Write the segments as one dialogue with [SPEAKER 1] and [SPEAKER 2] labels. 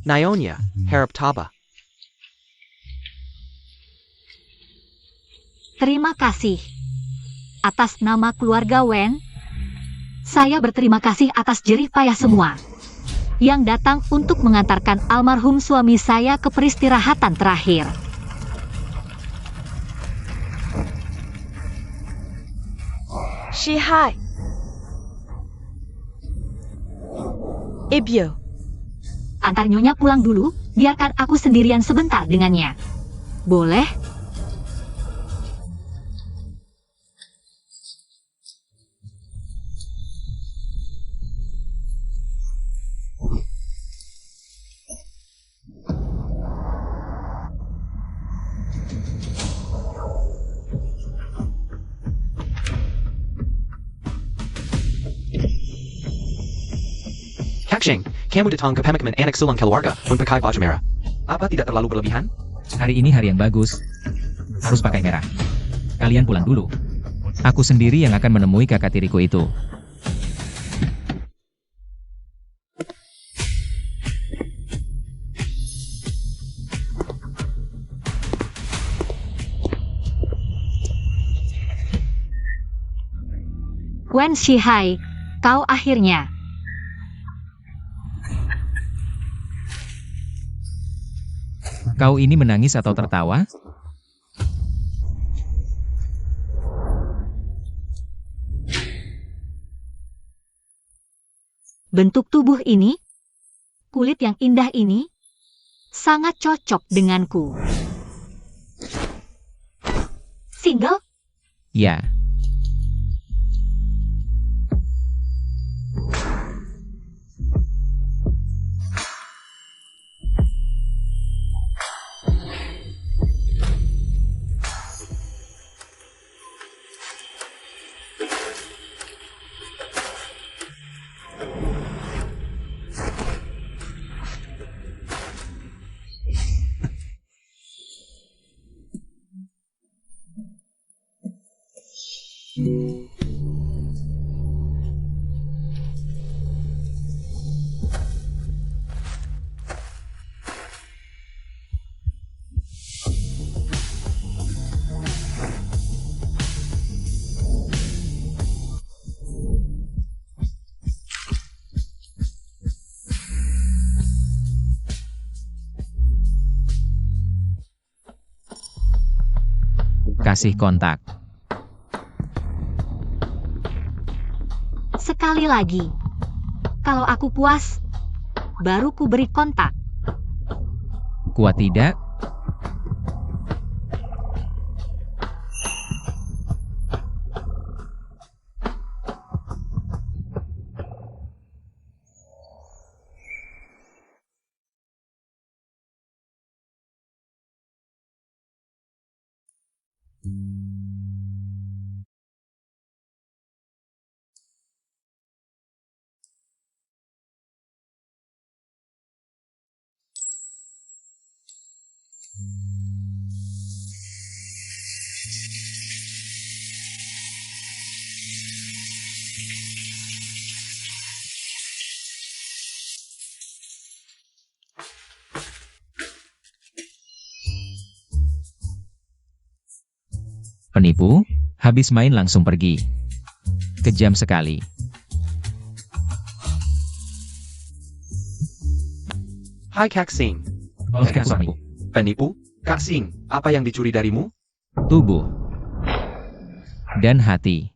[SPEAKER 1] Nyonya, harap tabah.
[SPEAKER 2] Terima kasih. Atas nama keluarga Wen, saya berterima kasih atas jerih payah semua yang datang untuk mengantarkan almarhum suami saya ke peristirahatan terakhir.
[SPEAKER 3] Shihai. Ibyo.
[SPEAKER 2] Antar Nyonya pulang dulu, biarkan aku sendirian sebentar dengannya. Boleh?
[SPEAKER 1] Kakshing, kamu datang ke pemakaman anak sulung keluarga pakai baju merah. Apa tidak terlalu berlebihan?
[SPEAKER 4] Hari ini hari yang bagus. Harus pakai merah. Kalian pulang dulu. Aku sendiri yang akan menemui kakak tiriku itu.
[SPEAKER 2] Wen Shihai, kau akhirnya.
[SPEAKER 4] Kau ini menangis atau tertawa?
[SPEAKER 2] Bentuk tubuh ini, kulit yang indah ini, sangat cocok denganku. Single?
[SPEAKER 4] Ya. Kasih kontak.
[SPEAKER 2] Sekali lagi. Kalau aku puas, baru ku beri kontak.
[SPEAKER 4] Kuat tidak? Penipu, habis main langsung pergi. Kejam sekali.
[SPEAKER 1] Hai Kakshing.
[SPEAKER 4] Suamiku.
[SPEAKER 1] Penipu? Kakshing, apa yang dicuri darimu?
[SPEAKER 4] Tubuh. Dan hati.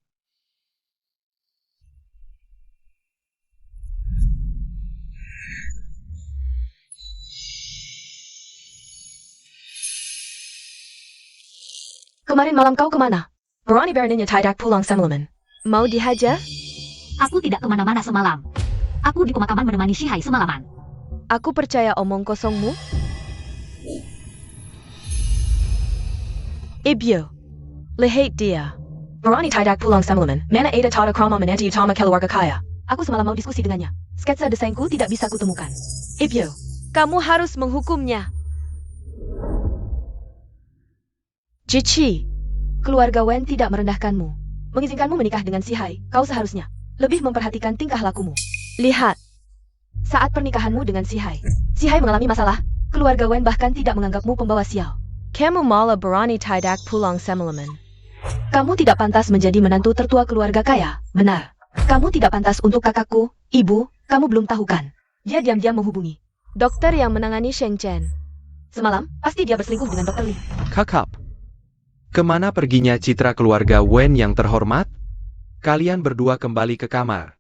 [SPEAKER 3] Kemarin malam kau kemana? Berani beraninya tidak pulang semalam. Mau dihajar?
[SPEAKER 2] Aku tidak kemana-mana semalam. Aku di pemakaman menemani Shihai semalaman.
[SPEAKER 3] Aku percaya omong kosongmu. Ibyo. Lihat dia. Berani tidak pulang semalam. Mana ada tata krama menanti utama keluarga kaya. Aku semalam mau diskusi dengannya. Sketsa desainku tidak bisa kutemukan. Ibyo. Kamu harus menghukumnya. Jichi. Keluarga Wen tidak merendahkanmu. Mengizinkanmu menikah dengan Shihai. Kau seharusnya lebih memperhatikan tingkah lakumu. Lihat. Saat pernikahanmu dengan Shihai, Si Hai mengalami masalah. Keluarga Wen bahkan tidak menganggapmu pembawa sial. Kamu malah berani tidak pulang semalaman. Kamu tidak pantas menjadi menantu tertua keluarga kaya, benar. Kamu tidak pantas untuk kakakku, ibu, kamu belum tahu kan? Dia diam-diam menghubungi dokter yang menangani Sheng Chen. Semalam, pasti dia berselingkuh dengan dokter Li.
[SPEAKER 5] Kakap. Kemana perginya citra keluarga Wen yang terhormat? Kalian berdua kembali ke kamar.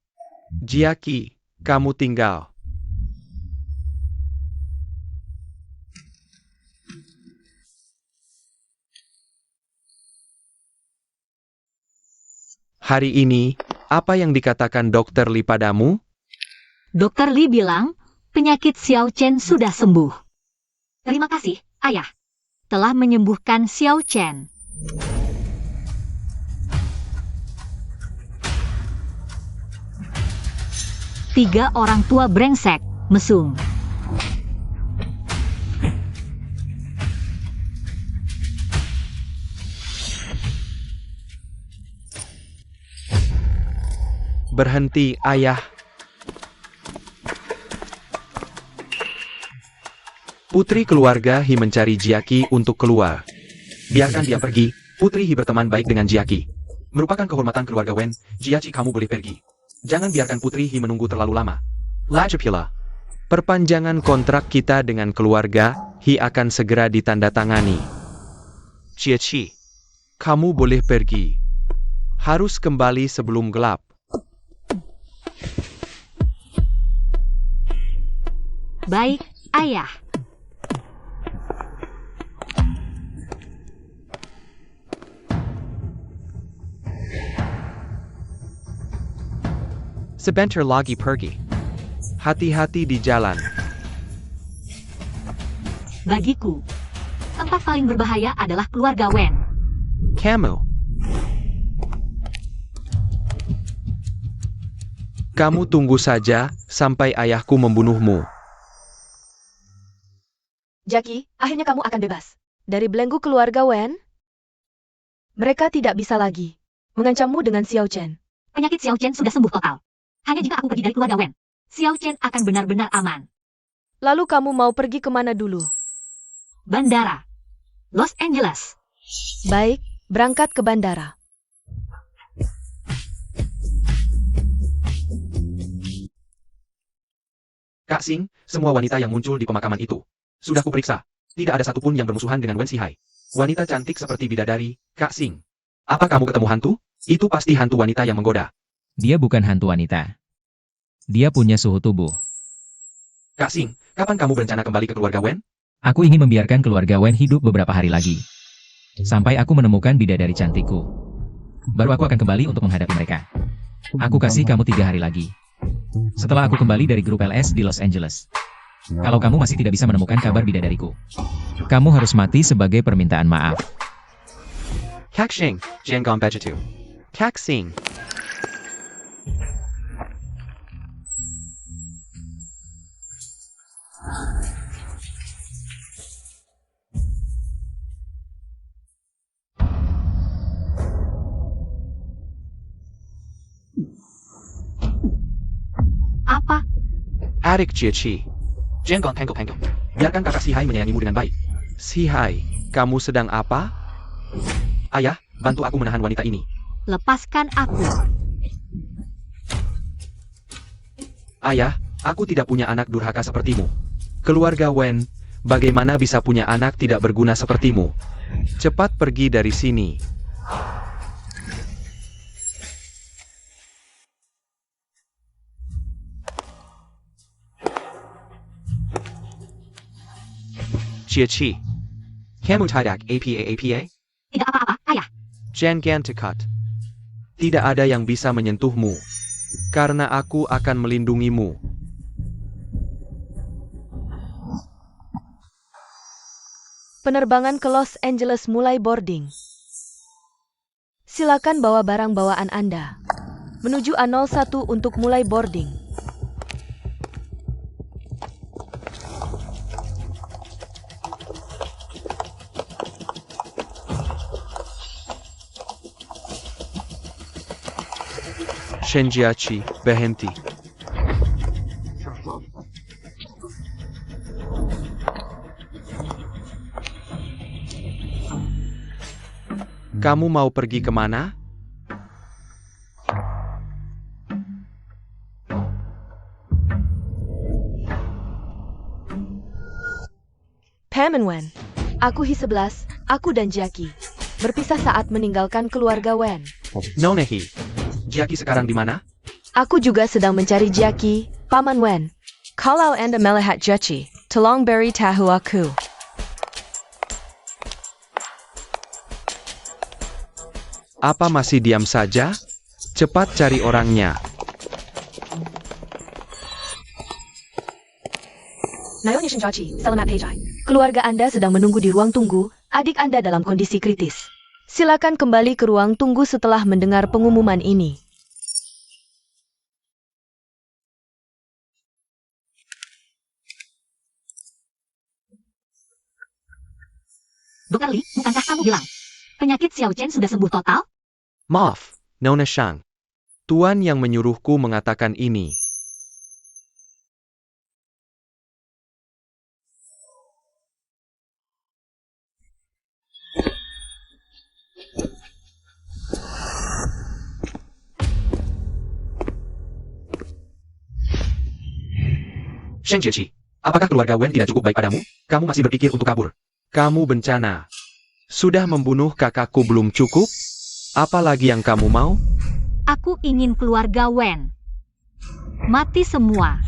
[SPEAKER 5] Jiaqi, kamu tinggal. Hari ini, apa yang dikatakan dokter Li padamu?
[SPEAKER 2] Dokter Li bilang, penyakit Xiao Chen sudah sembuh. Terima kasih, Ayah. Telah menyembuhkan Xiao Chen. Tiga orang tua brengsek, mesum.
[SPEAKER 5] Berhenti, ayah. Putri keluarga He mencari Jiaqi untuk keluar. Biarkan dia pergi. Putri He berteman baik dengan Jiaqi. Merupakan kehormatan keluarga Wen. Jiaqi, kamu boleh pergi. Jangan biarkan Putri He menunggu terlalu lama. Lajapila. Perpanjangan kontrak kita dengan keluarga He akan segera ditandatangani. Jiaqi, kamu boleh pergi. Harus kembali sebelum gelap.
[SPEAKER 2] Baik, Ayah.
[SPEAKER 5] Sebentar lagi pergi. Hati-hati di jalan.
[SPEAKER 2] Bagiku, tempat paling berbahaya adalah keluarga Wen.
[SPEAKER 5] Kamu tunggu saja sampai ayahku membunuhmu.
[SPEAKER 3] Jiaqi, akhirnya kamu akan bebas. Dari belenggu keluarga Wen, mereka tidak bisa lagi mengancammu dengan Xiao Chen.
[SPEAKER 2] Penyakit Xiao Chen sudah sembuh total. Hanya jika aku pergi dari keluarga Wen, Xiao Chen akan benar-benar aman.
[SPEAKER 3] Lalu kamu mau pergi kemana dulu?
[SPEAKER 2] Bandara. Los Angeles.
[SPEAKER 3] Baik, berangkat ke bandara.
[SPEAKER 1] Kak Xing, semua wanita yang muncul di pemakaman itu sudah kuperiksa. Tidak ada satupun yang bermusuhan dengan Wen Sihai. Wanita cantik seperti bidadari, Kak Xing. Apa kamu ketemu hantu? Itu pasti hantu wanita yang menggoda.
[SPEAKER 4] Dia bukan hantu wanita. Dia punya suhu tubuh.
[SPEAKER 1] Kak Xing, kapan kamu berencana kembali ke keluarga Wen?
[SPEAKER 4] Aku ingin membiarkan keluarga Wen hidup beberapa hari lagi. Sampai aku menemukan bidadari cantikku. Baru aku akan kembali untuk menghadapi mereka. Aku kasih kamu 3 hari lagi. Setelah aku kembali dari grup LS di Los Angeles. Kalau kamu masih tidak bisa menemukan kabar bidadariku, kamu harus mati sebagai permintaan maaf.
[SPEAKER 5] Kak Xing, Jiangong Bejitu. Kak Xing.
[SPEAKER 2] Apa?
[SPEAKER 5] Adik Jiaqi.
[SPEAKER 1] Jenggong Penggo. Biarkan kakak Sihai menyayangimu dengan baik.
[SPEAKER 5] Sihai, kamu sedang apa?
[SPEAKER 1] Ayah, bantu aku menahan wanita ini.
[SPEAKER 2] Lepaskan aku.
[SPEAKER 1] Ayah, aku tidak punya anak durhaka sepertimu.
[SPEAKER 5] Keluarga Wen, bagaimana bisa punya anak tidak berguna sepertimu? Cepat pergi dari sini. Jiaqi.
[SPEAKER 1] Kamu tidak apa?
[SPEAKER 2] Tidak apa-apa, Ayah.
[SPEAKER 5] Jangan dekat. Tidak ada yang bisa menyentuhmu. Karena aku akan melindungimu.
[SPEAKER 3] Penerbangan ke Los Angeles mulai boarding. Silakan bawa barang bawaan Anda. Menuju A01 untuk mulai boarding.
[SPEAKER 5] Jiaqi, berhenti. Kamu mau pergi kemana?
[SPEAKER 3] Pam and Wen. Aku Hi-11, aku dan Jackie. Berpisah saat meninggalkan keluarga Wen.
[SPEAKER 5] Nonehi. Jiaki sekarang di mana?
[SPEAKER 3] Aku juga sedang mencari Jackie, Paman Wen. Kalau Anda melihat Jackie, tolong beri tahu aku.
[SPEAKER 5] Apa masih diam saja? Cepat cari orangnya.
[SPEAKER 3] Naomi Shinjachi, selamat pejai. Keluarga Anda sedang menunggu di ruang tunggu, adik Anda dalam kondisi kritis. Silakan kembali ke ruang tunggu setelah mendengar pengumuman ini.
[SPEAKER 2] Dr. Li, bukankah kamu bilang penyakit Xiao Chen sudah sembuh total?
[SPEAKER 5] Maaf, Nona Shang. Tuan yang menyuruhku mengatakan ini.
[SPEAKER 1] Sheng Jieqi, apakah keluarga Wen tidak cukup baik padamu? Kamu masih berpikir untuk kabur?
[SPEAKER 5] Kamu bencana. Sudah membunuh kakakku belum cukup? Apa lagi yang kamu mau?
[SPEAKER 2] Aku ingin keluarga Wen mati semua.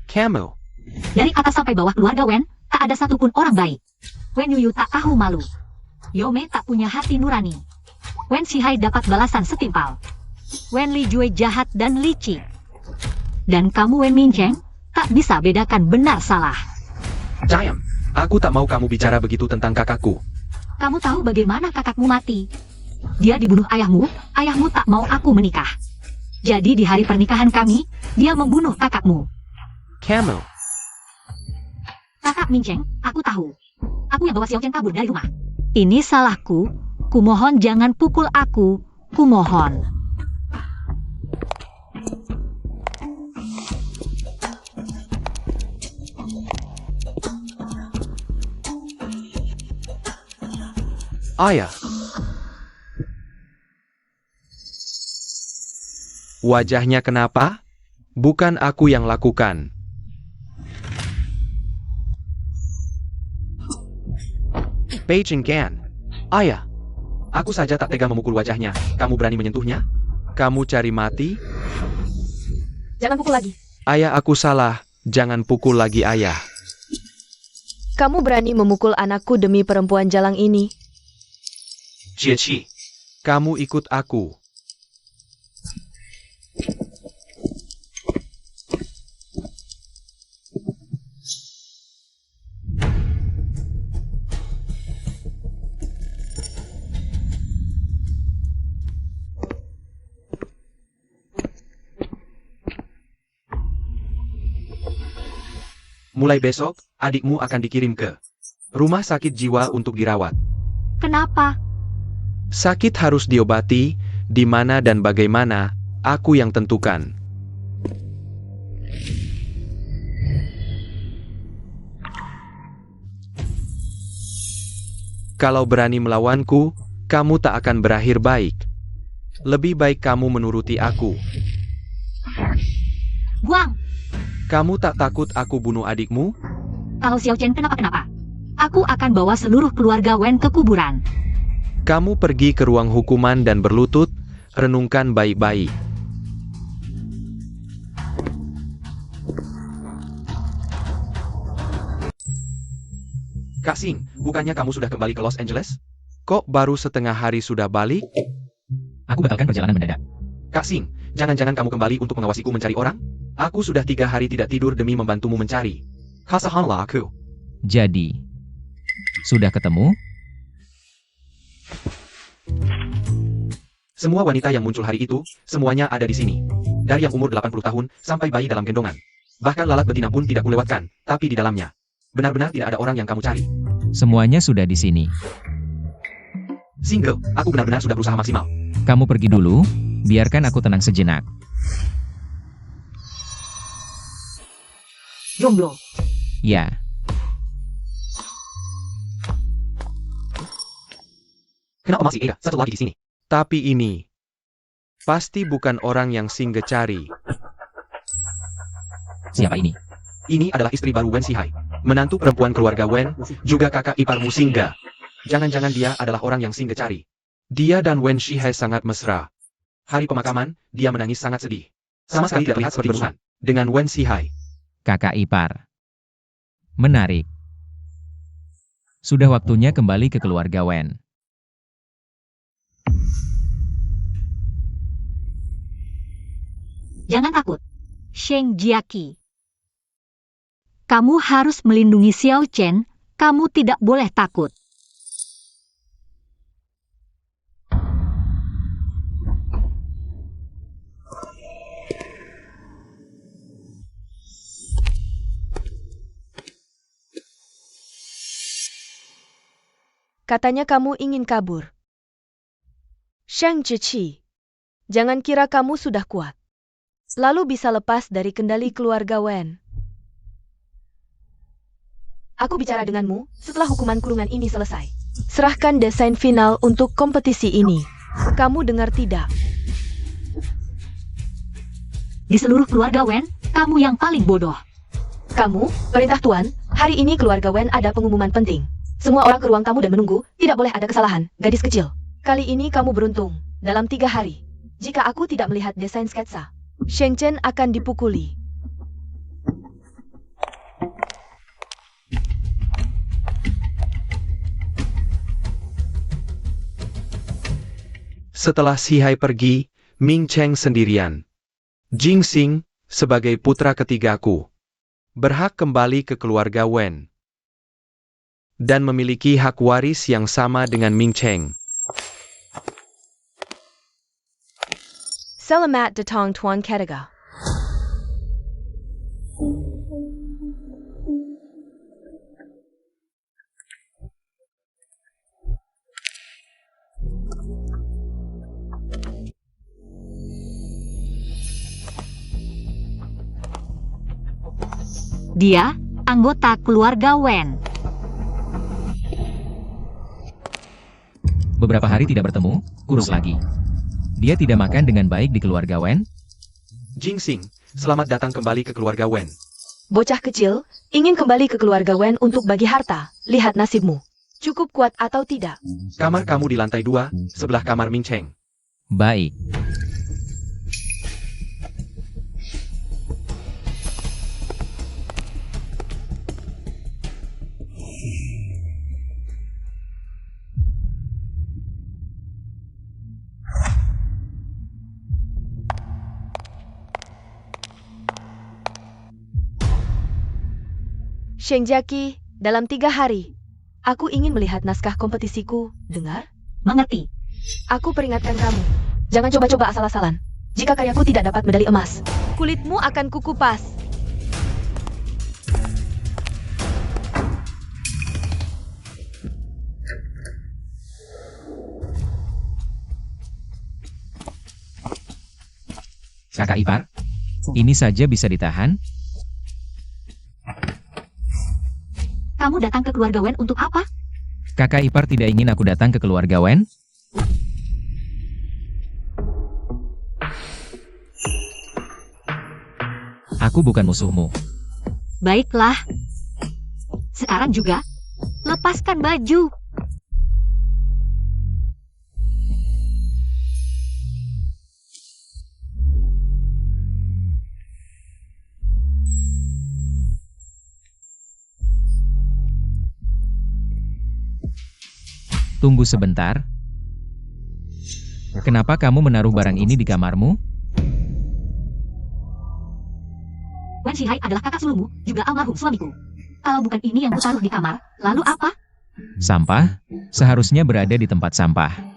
[SPEAKER 5] Kamu.
[SPEAKER 2] Dari atas sampai bawah keluarga Wen, tak ada satupun orang baik. Wen Yuyu tak tahu malu. Yome tak punya hati nurani. Wen Shihai dapat balasan setimpal. Wen Li Jue jahat dan licik. Dan kamu Wen Mincheng, tak bisa bedakan benar salah.
[SPEAKER 5] Diam. Aku tak mau kamu bicara begitu tentang kakakku.
[SPEAKER 2] Kamu tahu bagaimana kakakmu mati? Dia dibunuh ayahmu, ayahmu tak mau aku menikah. Jadi di hari pernikahan kami, dia membunuh kakakmu.
[SPEAKER 5] Kamu.
[SPEAKER 2] Kakak Mincheng, aku tahu. Aku yang bawa Xiao Chen kabur dari rumah. Ini salahku. Kumohon jangan pukul aku. Kumohon.
[SPEAKER 5] Ayah. Wajahnya kenapa? Bukan aku yang lakukan. Beijing Gan. Ayah.
[SPEAKER 1] Aku saja tak tega memukul wajahnya. Kamu berani menyentuhnya?
[SPEAKER 5] Kamu cari mati?
[SPEAKER 3] Jangan pukul lagi.
[SPEAKER 5] Ayah, aku salah. Jangan pukul lagi, ayah.
[SPEAKER 3] Kamu berani memukul anakku demi perempuan jalang ini?
[SPEAKER 1] Jieqi.
[SPEAKER 5] Kamu ikut aku.
[SPEAKER 1] Mulai besok, adikmu akan dikirim ke rumah sakit jiwa untuk dirawat.
[SPEAKER 2] Kenapa?
[SPEAKER 5] Sakit harus diobati, di mana dan bagaimana, aku yang tentukan. Kalau berani melawanku, kamu tak akan berakhir baik. Lebih baik kamu menuruti aku.
[SPEAKER 2] Guang,
[SPEAKER 5] Kamu tak takut aku bunuh adikmu?
[SPEAKER 2] kalau Xiao Chen kenapa-kenapa, aku akan bawa seluruh keluarga Wen ke kuburan.
[SPEAKER 5] Kamu pergi ke ruang hukuman dan berlutut, renungkan baik-baik.
[SPEAKER 1] Kak Xing, bukannya kamu sudah kembali ke Los Angeles?
[SPEAKER 5] Kok baru setengah hari sudah balik?
[SPEAKER 4] Aku batalkan perjalanan mendadak.
[SPEAKER 1] Kak Xing, jangan-jangan kamu kembali untuk mengawasiku mencari orang? Aku sudah 3 hari tidak tidur demi membantumu mencari. Kasahanlah aku.
[SPEAKER 4] Jadi, sudah ketemu?
[SPEAKER 1] Semua wanita yang muncul hari itu, semuanya ada di sini. Dari yang umur 80 tahun, sampai bayi dalam gendongan. Bahkan lalat betina pun tidak kulewatkan, tapi di dalamnya. Benar-benar tidak ada orang yang kamu cari.
[SPEAKER 4] Semuanya sudah di sini.
[SPEAKER 1] Single, aku benar-benar sudah berusaha maksimal.
[SPEAKER 4] Kamu pergi dulu, biarkan aku tenang sejenak.
[SPEAKER 2] jomblo.
[SPEAKER 4] Ya,
[SPEAKER 1] Kenapa masih ada satu lagi di sini?
[SPEAKER 5] Tapi ini pasti bukan orang yang Singe cari.
[SPEAKER 4] siapa ini?
[SPEAKER 1] Ini adalah istri baru Wen Sihai. Menantu perempuan keluarga Wen, juga kakak iparmu Singa. Jangan-jangan dia adalah orang yang Singe cari.
[SPEAKER 5] Dia dan Wen Sihai sangat mesra.
[SPEAKER 1] Hari pemakaman, dia menangis sangat sedih. Sama sekali tidak terlihat seperti bermusuhan dengan Wen Sihai.
[SPEAKER 4] Kakak ipar. Menarik. Sudah waktunya kembali ke keluarga Wen.
[SPEAKER 2] Jangan takut. Sheng Jiaqi. Kamu harus melindungi Xiao Chen. Kamu tidak boleh takut.
[SPEAKER 3] Katanya kamu ingin kabur. Sheng Ziqi, jangan kira kamu sudah kuat. Lalu bisa lepas dari kendali keluarga Wen. Aku bicara denganmu setelah hukuman kurungan ini selesai. Serahkan desain final untuk kompetisi ini. Kamu dengar tidak?
[SPEAKER 2] Di seluruh keluarga Wen, kamu yang paling bodoh.
[SPEAKER 3] Kamu, perintah Tuan, hari ini keluarga Wen ada pengumuman penting. Semua orang ke ruang tamu dan menunggu, tidak boleh ada kesalahan, gadis kecil. Kali ini kamu beruntung, dalam 3 hari. Jika aku tidak melihat desain sketsa, Sheng Chen akan dipukuli.
[SPEAKER 5] Setelah Sihai pergi, Ming Cheng sendirian. Jing Xing, sebagai putra ketigaku, berhak kembali ke keluarga Wen. Dan memiliki hak waris yang sama dengan Ming Cheng.
[SPEAKER 3] Selamat datang Tuan Ketiga.
[SPEAKER 2] Dia anggota keluarga Wen.
[SPEAKER 4] Beberapa hari tidak bertemu, kurus lagi. Dia tidak makan dengan baik di keluarga Wen.
[SPEAKER 1] Jing Xing, selamat datang kembali ke keluarga Wen.
[SPEAKER 3] Bocah kecil, ingin kembali ke keluarga Wen untuk bagi harta. Lihat nasibmu. Cukup kuat atau tidak?
[SPEAKER 1] Kamar kamu di lantai 2, sebelah kamar Ming Cheng.
[SPEAKER 4] Baik.
[SPEAKER 3] Sheng Jiaqi, dalam 3 hari, aku ingin melihat naskah kompetisiku. Dengar?
[SPEAKER 2] Mengerti.
[SPEAKER 3] Aku peringatkan kamu. Jangan coba-coba asal-asalan. Jika karyaku tidak dapat medali emas, kulitmu akan kukupas.
[SPEAKER 4] Kakak ipar, ini saja bisa ditahan?
[SPEAKER 2] Kamu datang ke keluarga Wen untuk apa?
[SPEAKER 4] Kakak ipar tidak ingin aku datang ke keluarga Wen? Aku bukan musuhmu.
[SPEAKER 2] Baiklah. Sekarang juga, lepaskan baju.
[SPEAKER 4] Tunggu sebentar. Kenapa kamu menaruh barang ini di kamarmu?
[SPEAKER 2] Wen Sihai adalah kakak sulungmu, juga almarhum suamiku. Kalau bukan ini yang kutaruh di kamar, lalu apa?
[SPEAKER 4] Sampah? Seharusnya berada di tempat sampah.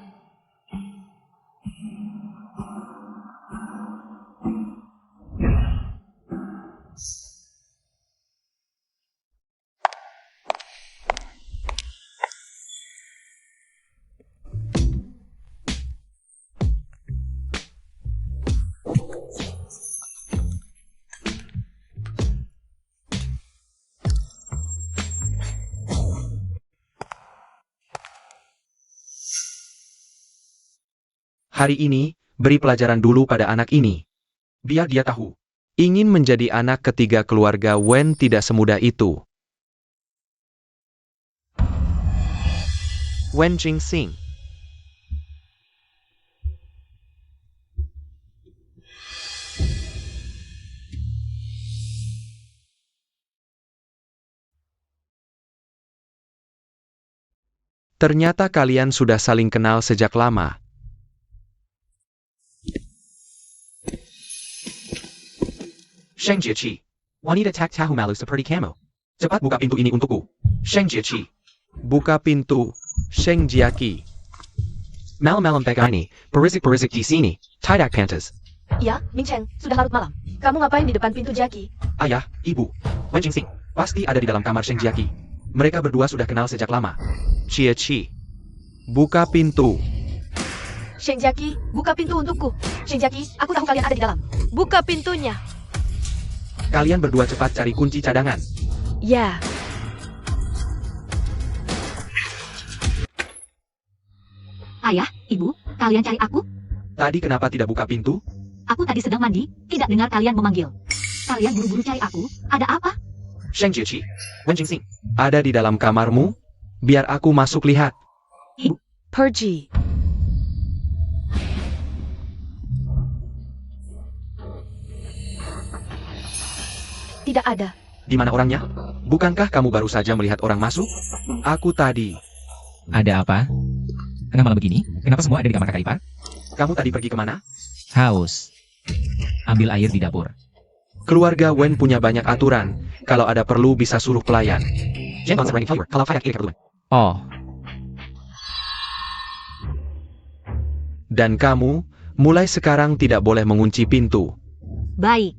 [SPEAKER 5] Hari ini, beri pelajaran dulu pada anak ini. Biar dia tahu. Ingin menjadi anak ketiga keluarga Wen tidak semudah itu. Wen Jingxing. Ternyata kalian sudah saling kenal sejak lama.
[SPEAKER 1] Sheng Jieqi. Wanita tak tahu malu seperti kamu. Cepat buka pintu ini untukku. Sheng Jieqi.
[SPEAKER 5] Buka pintu, Sheng Jiaqi.
[SPEAKER 1] Malam-malam begini, berisik-berisik di sini. Tidak pantas.
[SPEAKER 3] Ya, Ming Cheng, sudah larut malam. Kamu ngapain di depan pintu Jackie?
[SPEAKER 1] Ayah, ibu, Wen Jingxing, pasti ada di dalam kamar Sheng Jiaqi. Mereka berdua sudah kenal sejak lama.
[SPEAKER 5] Jiaqi. Buka pintu.
[SPEAKER 3] Sheng Jackie, buka pintu untukku. Sheng Jackie, aku tahu kalian ada di dalam. Buka pintunya.
[SPEAKER 1] Kalian berdua cepat cari kunci cadangan.
[SPEAKER 3] Ya.
[SPEAKER 2] Ayah, ibu, kalian cari aku?
[SPEAKER 1] Tadi kenapa tidak buka pintu?
[SPEAKER 2] Aku tadi sedang mandi, tidak dengar kalian memanggil. Kalian buru-buru cari aku, ada apa?
[SPEAKER 1] Sheng Jieqi, Wen Jingxing.
[SPEAKER 5] Ada di dalam kamarmu? Biar aku masuk lihat.
[SPEAKER 3] Pergi. Tidak ada.
[SPEAKER 1] Di mana orangnya? Bukankah kamu baru saja melihat orang masuk?
[SPEAKER 5] Aku tadi.
[SPEAKER 4] Ada apa? Tengah malam begini, kenapa semua ada di kamar kakak ipar?
[SPEAKER 1] Kamu tadi pergi kemana?
[SPEAKER 4] Haus. Ambil air di dapur.
[SPEAKER 5] Keluarga Wen punya banyak aturan. Kalau ada perlu bisa suruh pelayan.
[SPEAKER 1] Jangan serangi flavor, kalau kayak kebetulan.
[SPEAKER 4] Oh,
[SPEAKER 5] Dan kamu, mulai sekarang tidak boleh mengunci pintu.
[SPEAKER 2] Baik.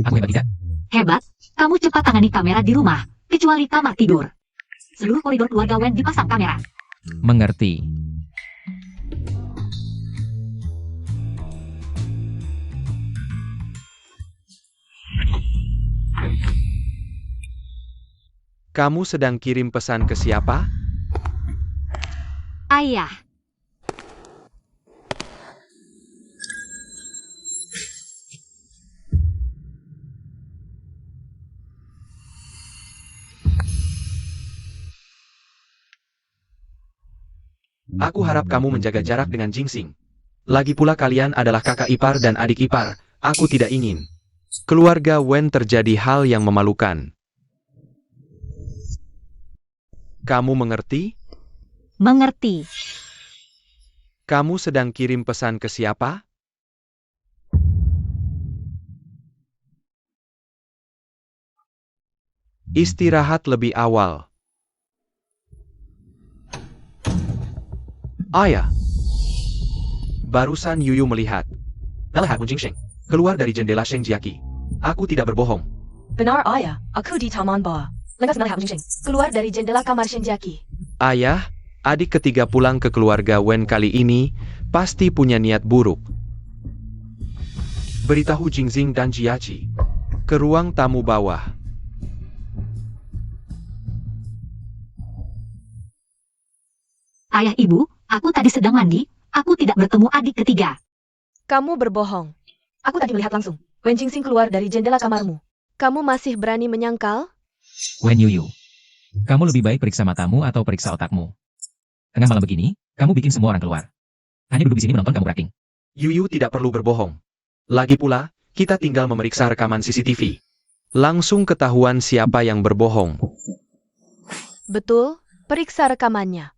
[SPEAKER 4] aku hebat tidak?
[SPEAKER 2] Hebat, kamu cepat tangani kamera di rumah, kecuali kamar tidur. Seluruh koridor keluarga Wen dipasang kamera.
[SPEAKER 4] Mengerti.
[SPEAKER 5] Kamu sedang kirim pesan ke siapa?
[SPEAKER 2] Ayah,
[SPEAKER 5] Aku harap kamu menjaga jarak dengan Jingxing. Lagi pula kalian adalah kakak ipar dan adik ipar. Aku tidak ingin. Keluarga Wen terjadi hal yang memalukan. Kamu mengerti?
[SPEAKER 2] mengerti.
[SPEAKER 5] Kamu sedang kirim pesan ke siapa? Istirahat lebih awal. Ayah. Barusan Yuyu melihat.
[SPEAKER 1] Melihat Wen Jingxing keluar dari jendela Sheng Jiaqi. Aku tidak berbohong.
[SPEAKER 3] Benar ayah, aku di taman bawah. Lekas melihat Ming Cheng keluar dari jendela kamar Sheng Jackie.
[SPEAKER 5] Ayah, adik ketiga pulang ke keluarga Wen kali ini pasti punya niat buruk.
[SPEAKER 1] Beritahu Jingxing dan Jiaqi.
[SPEAKER 5] Ke ruang tamu bawah.
[SPEAKER 2] Ayah ibu, aku tadi sedang mandi, aku tidak bertemu adik ketiga.
[SPEAKER 3] Kamu berbohong. Aku tadi melihat langsung. Wen Jingxing keluar dari jendela kamarmu. Kamu masih berani menyangkal?
[SPEAKER 4] Wen Yuyu. Kamu lebih baik periksa matamu atau periksa otakmu. Tengah malam begini, kamu bikin semua orang keluar. Hanya duduk di sini menonton kamu berakting.
[SPEAKER 1] Yuyu tidak perlu berbohong. Lagi pula, kita tinggal memeriksa rekaman CCTV.
[SPEAKER 5] Langsung ketahuan siapa yang berbohong.
[SPEAKER 3] Betul, periksa rekamannya.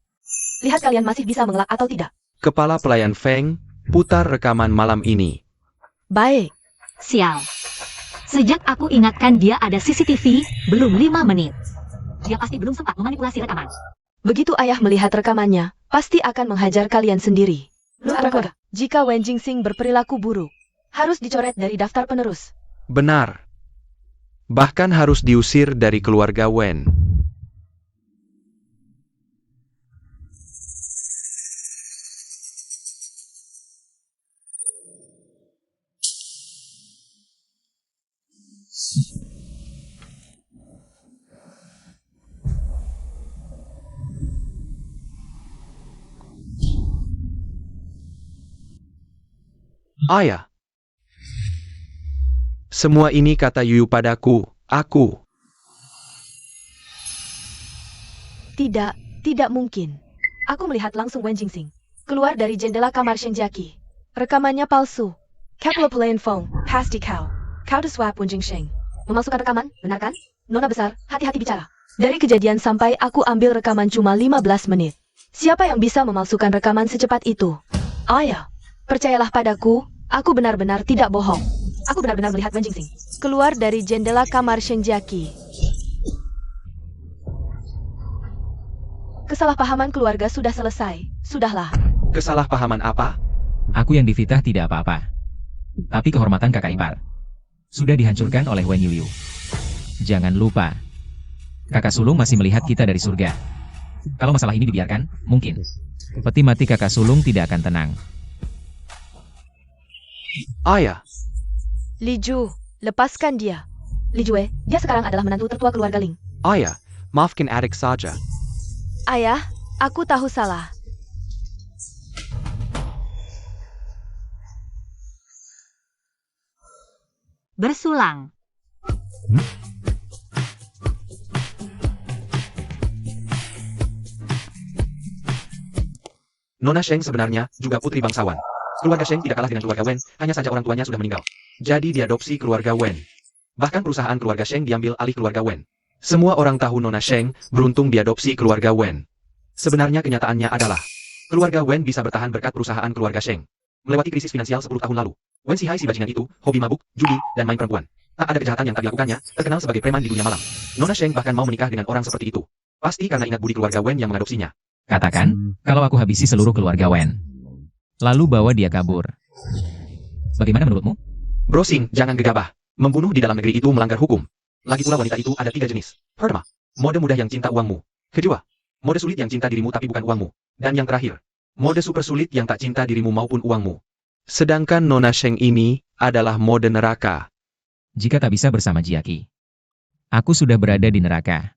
[SPEAKER 3] Lihat kalian masih bisa mengelak atau tidak.
[SPEAKER 5] Kepala pelayan Feng, putar rekaman malam ini.
[SPEAKER 3] Baik.
[SPEAKER 2] Sial. Sejak aku ingatkan dia ada CCTV, belum 5 menit. Dia pasti belum sempat memanipulasi rekaman.
[SPEAKER 3] Begitu ayah melihat rekamannya, pasti akan menghajar kalian sendiri. Jika Wen Jingxing berperilaku buruk, harus dicoret dari daftar penerus.
[SPEAKER 5] Benar. Bahkan harus diusir dari keluarga Wen. Ayah. Semua ini kata Yuyu padaku, aku.
[SPEAKER 3] Tidak mungkin. Aku melihat langsung Wen Jingxing keluar dari jendela kamar Shenjiaki. Rekamannya palsu. Kepler pelayan phone, pasti kau. Kau swap Wen Jingxing. Memasukkan rekaman, benar kan? Nona besar, hati-hati bicara. Dari kejadian sampai aku ambil rekaman cuma 15 menit. Siapa yang bisa memalsukan rekaman secepat itu? Ayah, percayalah padaku, aku benar-benar tidak bohong. Aku benar-benar melihat Wen Jingxing keluar dari jendela kamar Shenjiaki. Kesalahpahaman keluarga sudah selesai. Sudahlah.
[SPEAKER 5] Kesalahpahaman apa?
[SPEAKER 4] Aku yang difitnah tidak apa-apa. Tapi kehormatan kakak ipar sudah dihancurkan oleh Wen Yuyu. Jangan lupa, kakak sulung masih melihat kita dari surga. Kalau masalah ini dibiarkan, mungkin peti mati kakak sulung tidak akan tenang.
[SPEAKER 5] Ayah.
[SPEAKER 3] Li Ju, lepaskan dia. Li Jue, dia sekarang adalah menantu tertua keluarga Ling.
[SPEAKER 5] Ayah, maafkan adik saja.
[SPEAKER 3] Ayah, aku tahu salah.
[SPEAKER 2] Bersulang.
[SPEAKER 1] Nona Sheng sebenarnya juga putri bangsawan. Keluarga Sheng tidak kalah dengan keluarga Wen, hanya saja orang tuanya sudah meninggal. Jadi diadopsi keluarga Wen. Bahkan perusahaan keluarga Sheng diambil alih keluarga Wen. Semua orang tahu Nona Sheng beruntung diadopsi keluarga Wen. Sebenarnya kenyataannya adalah, keluarga Wen bisa bertahan berkat perusahaan keluarga Sheng. Melewati krisis finansial 10 tahun lalu, Wen Sihai si bajingan itu, hobi mabuk, judi, dan main perempuan. Tak ada kejahatan yang tak dilakukannya, terkenal sebagai preman di dunia malam. Nona Sheng bahkan mau menikah dengan orang seperti itu. Pasti karena ingat budi keluarga Wen yang mengadopsinya.
[SPEAKER 4] Katakan, kalau aku habisi seluruh keluarga Wen, lalu bawa dia kabur. Bagaimana menurutmu?
[SPEAKER 1] Brosing, jangan gegabah. Membunuh di dalam negeri itu melanggar hukum. Lagi pula wanita itu ada 3 jenis. Pertama, mode mudah yang cinta uangmu. Kedua, mode sulit yang cinta dirimu tapi bukan uangmu. Dan yang terakhir, mode super sulit yang tak cinta dirimu maupun uangmu.
[SPEAKER 5] Sedangkan Nona Sheng ini adalah mode neraka.
[SPEAKER 4] Jika tak bisa bersama Jiaki, aku sudah berada di neraka.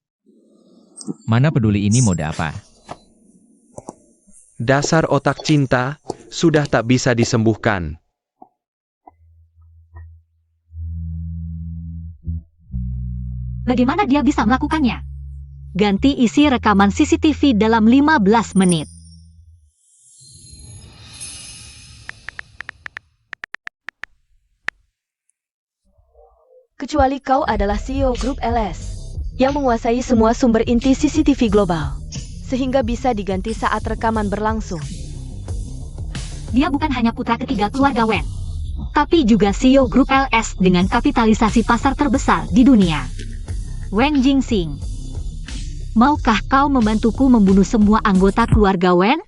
[SPEAKER 4] Mana peduli ini mode apa?
[SPEAKER 5] Dasar otak cinta, sudah tak bisa disembuhkan.
[SPEAKER 2] Bagaimana dia bisa melakukannya? Ganti isi rekaman CCTV dalam 15 menit.
[SPEAKER 3] Kecuali kau adalah CEO grup LS yang menguasai semua sumber inti CCTV global, sehingga bisa diganti saat rekaman berlangsung.
[SPEAKER 2] Dia bukan hanya putra ketiga keluarga Wen, tapi juga CEO grup LS dengan kapitalisasi pasar terbesar di dunia. Wen Jingxing, maukah kau membantuku membunuh semua anggota keluarga Wen?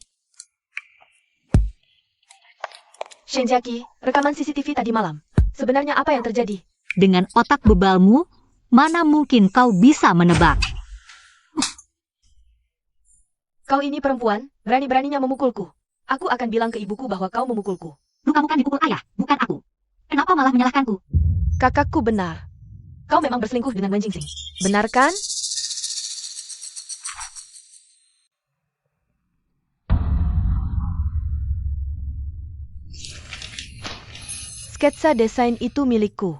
[SPEAKER 3] Shenjiaki, rekaman CCTV tadi malam. Sebenarnya apa yang terjadi?
[SPEAKER 2] Dengan otak bebalmu, mana mungkin kau bisa menebak?
[SPEAKER 3] Kau ini perempuan, berani-beraninya memukulku. Aku akan bilang ke ibuku bahwa kau memukulku.
[SPEAKER 2] Kamu kan dipukul ayah, bukan aku. Kenapa malah menyalahkanku?
[SPEAKER 3] Kakakku benar. Kau memang berselingkuh dengan Wen Jingxing. Benar kan? Sketsa desain itu milikku.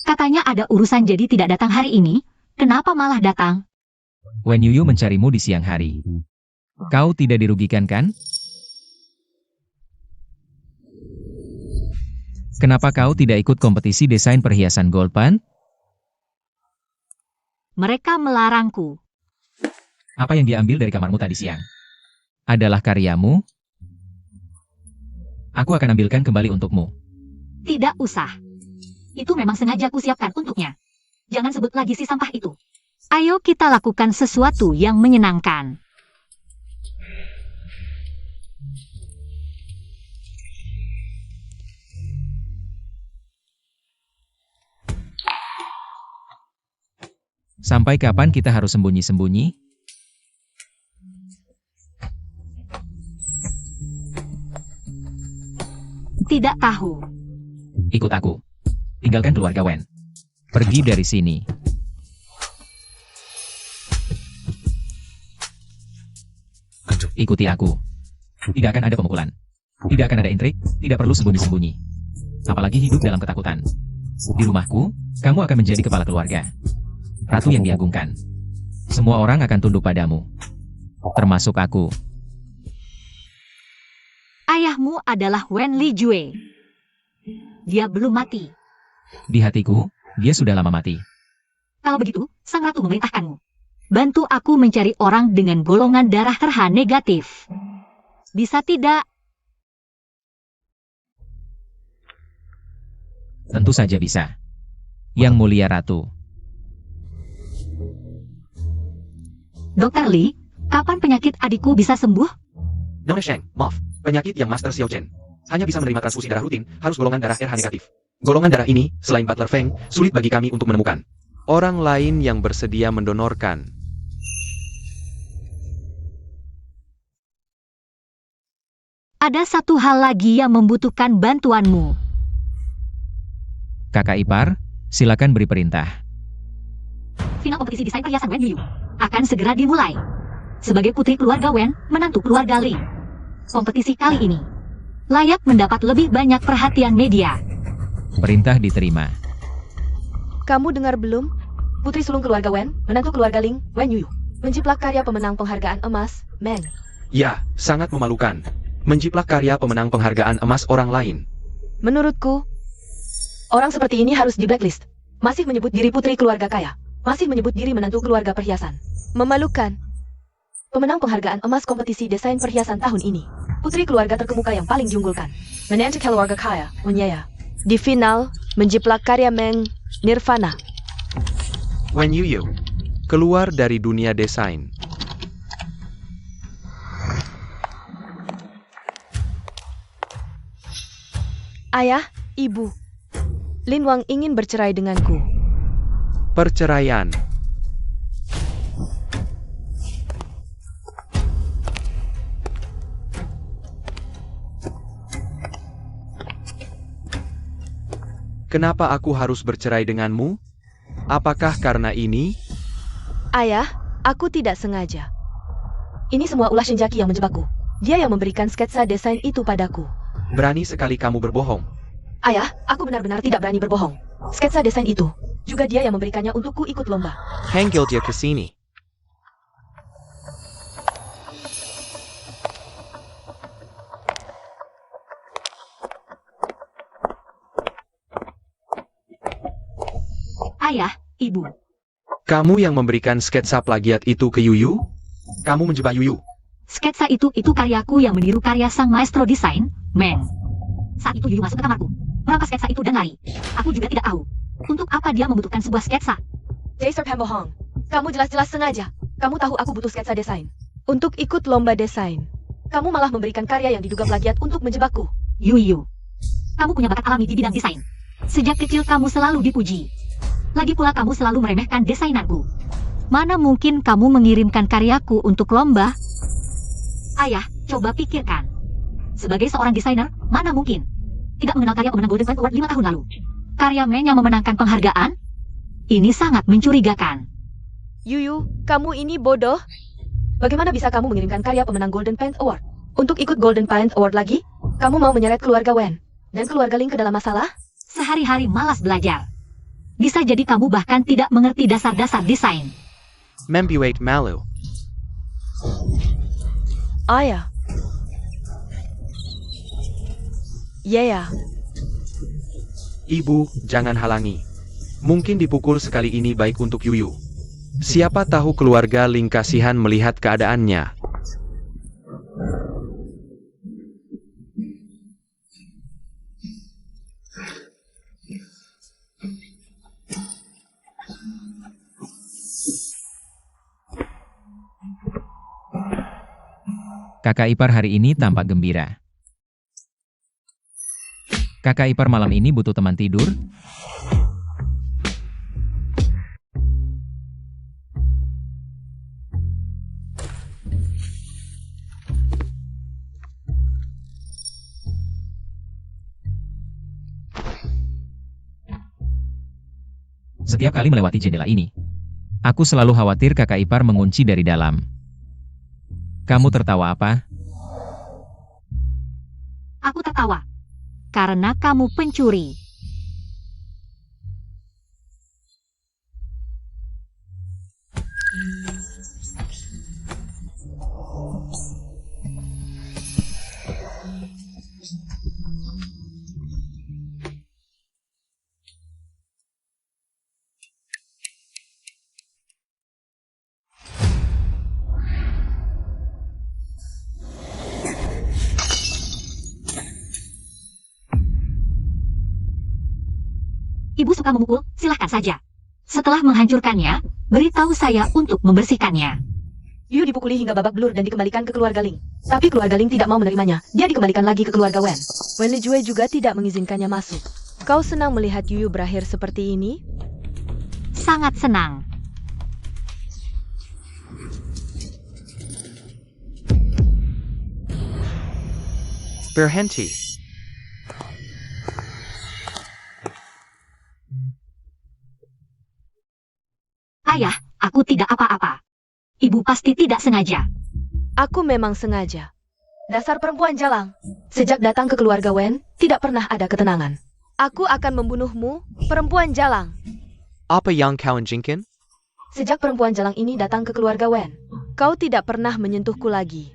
[SPEAKER 2] Katanya ada urusan jadi tidak datang hari ini. Kenapa malah datang?
[SPEAKER 4] Wen Yuyu mencarimu di siang hari. Kau tidak dirugikan kan? Kenapa kau tidak ikut kompetisi desain perhiasan Gold Pan?
[SPEAKER 2] Mereka melarangku.
[SPEAKER 4] Apa yang diambil dari kamarmu tadi siang? Adalah karyamu? Aku akan ambilkan kembali untukmu.
[SPEAKER 2] Tidak usah. Itu memang sengaja kusiapkan untuknya. Jangan sebut lagi si sampah itu. Ayo kita lakukan sesuatu yang menyenangkan.
[SPEAKER 4] Sampai kapan kita harus sembunyi-sembunyi?
[SPEAKER 2] Tidak tahu.
[SPEAKER 4] Ikut aku. Tinggalkan keluarga Wen. Pergi dari sini. Ikuti aku. Tidak akan ada pemukulan. Tidak akan ada intrik, tidak perlu sembunyi-sembunyi. Apalagi hidup dalam ketakutan. Di rumahku, kamu akan menjadi kepala keluarga. Ratu yang diagungkan. Semua orang akan tunduk padamu. Termasuk aku.
[SPEAKER 2] Ayahmu adalah Wen Lijue. Dia belum mati.
[SPEAKER 4] Di hatiku, dia sudah lama mati.
[SPEAKER 2] Kalau begitu, sang ratu memerintahkanmu. Bantu aku mencari orang dengan golongan darah RH negatif. Bisa tidak?
[SPEAKER 4] Tentu saja bisa. Yang mulia ratu.
[SPEAKER 2] Dr. Li, kapan penyakit adikku bisa sembuh?
[SPEAKER 1] Nona Sheng, maaf. Penyakit yang Master Xiao Chen hanya bisa menerima transfusi darah rutin, harus golongan darah RH negatif. Golongan darah ini, selain Butler Feng, sulit bagi kami untuk menemukan
[SPEAKER 5] Orang lain yang bersedia mendonorkan.
[SPEAKER 2] Ada satu hal lagi yang membutuhkan bantuanmu.
[SPEAKER 4] Kakak ipar, silakan beri perintah.
[SPEAKER 2] Final kompetisi desain perhiasan Wen Yuyu akan segera dimulai. Sebagai putri keluarga Wen, menantu keluarga Ling. Kompetisi kali ini layak mendapat lebih banyak perhatian media.
[SPEAKER 4] Perintah diterima.
[SPEAKER 3] Kamu dengar belum? Putri sulung keluarga Wen, menantu keluarga Ling, Wen Yuyu, menjiplak karya pemenang penghargaan emas, Meng.
[SPEAKER 1] Ya, sangat memalukan. Menjiplak karya pemenang penghargaan emas orang lain.
[SPEAKER 3] Menurutku, orang seperti ini harus di blacklist. Masih menyebut diri putri keluarga kaya. Masih menyebut diri menantu keluarga perhiasan. Memalukan. Pemenang penghargaan emas kompetisi desain perhiasan tahun ini. Putri keluarga terkemuka yang paling diunggulkan. Menantu keluarga kaya, Unyaya. Di final, menjiplak karya Meng, Nirvana.
[SPEAKER 5] Wen Yuyu. Keluar dari dunia desain.
[SPEAKER 3] Ayah, ibu. Lin Wang ingin bercerai denganku.
[SPEAKER 5] Perceraian. Kenapa aku harus bercerai denganmu? Apakah karena ini?
[SPEAKER 3] Ayah, aku tidak sengaja. Ini semua ulah Shinjaki yang menjebakku. Dia yang memberikan sketsa desain itu padaku.
[SPEAKER 1] Berani sekali kamu berbohong.
[SPEAKER 3] Ayah, aku benar-benar tidak berani berbohong. Sketsa desain itu, juga dia yang memberikannya untukku ikut lomba.
[SPEAKER 5] Panggil dia ke sini.
[SPEAKER 2] Ayah, ibu.
[SPEAKER 5] Kamu yang memberikan sketsa plagiat itu ke Yuyu?
[SPEAKER 1] Kamu menjebak Yuyu.
[SPEAKER 2] Sketsa itu karyaku yang meniru karya sang maestro desain, Meng. Saat itu Yuyu masuk ke kamarku, merampas sketsa itu dan lari. Aku juga tidak tahu untuk apa dia membutuhkan sebuah sketsa.
[SPEAKER 3] Jaser Pembohong, kamu jelas-jelas sengaja. Kamu tahu aku butuh sketsa desain untuk ikut lomba desain. Kamu malah memberikan karya yang diduga plagiat untuk menjebakku.
[SPEAKER 2] Yuyu, kamu punya bakat alami di bidang desain. Sejak kecil kamu selalu dipuji. Lagi pula kamu selalu meremehkan desainanku. Mana mungkin kamu mengirimkan karyaku untuk lomba? Ayah, coba pikirkan. Sebagai seorang desainer, mana mungkin tidak mengenal karya pemenang Golden Point Award 5 tahun lalu? Karya Meng yang memenangkan penghargaan? Ini sangat mencurigakan.
[SPEAKER 3] Yuyu, kamu ini bodoh. Bagaimana bisa kamu mengirimkan karya pemenang Golden Pen Award untuk ikut Golden Pen Award lagi? Kamu mau menyeret keluarga Wen dan keluarga Ling ke dalam masalah?
[SPEAKER 2] Sehari-hari malas belajar. Bisa jadi kamu bahkan tidak mengerti dasar-dasar desain.
[SPEAKER 5] Membuat malu.
[SPEAKER 3] Ayah. Yeah.
[SPEAKER 5] Ibu, jangan halangi. Mungkin dipukul sekali ini baik untuk Yuyu. Siapa tahu keluarga Ling kasihan melihat keadaannya.
[SPEAKER 4] Kakak ipar hari ini tampak gembira. Kakak ipar malam ini butuh teman tidur. Setiap kali melewati jendela ini, aku selalu khawatir kakak ipar mengunci dari dalam. Kamu tertawa apa?
[SPEAKER 2] Aku tertawa. Karena kamu pencuri. Ibu suka memukul, silahkan saja. Setelah menghancurkannya, beritahu saya untuk membersihkannya.
[SPEAKER 3] Yu dipukuli hingga babak belur dan dikembalikan ke keluarga Ling. Tapi keluarga Ling tidak mau menerimanya. Dia dikembalikan lagi ke keluarga Wen. Wen Lijue juga tidak mengizinkannya masuk. Kau senang melihat Yu berakhir seperti ini?
[SPEAKER 2] Sangat senang.
[SPEAKER 5] Berhenti.
[SPEAKER 2] Ayah, aku tidak apa-apa. Ibu pasti tidak sengaja.
[SPEAKER 3] Aku memang sengaja. Dasar perempuan jalang. Sejak datang ke keluarga Wen, tidak pernah ada ketenangan. Aku akan membunuhmu, perempuan jalang.
[SPEAKER 5] Apa yang kau inginkan?
[SPEAKER 3] Sejak perempuan jalang ini datang ke keluarga Wen, kau tidak pernah menyentuhku lagi.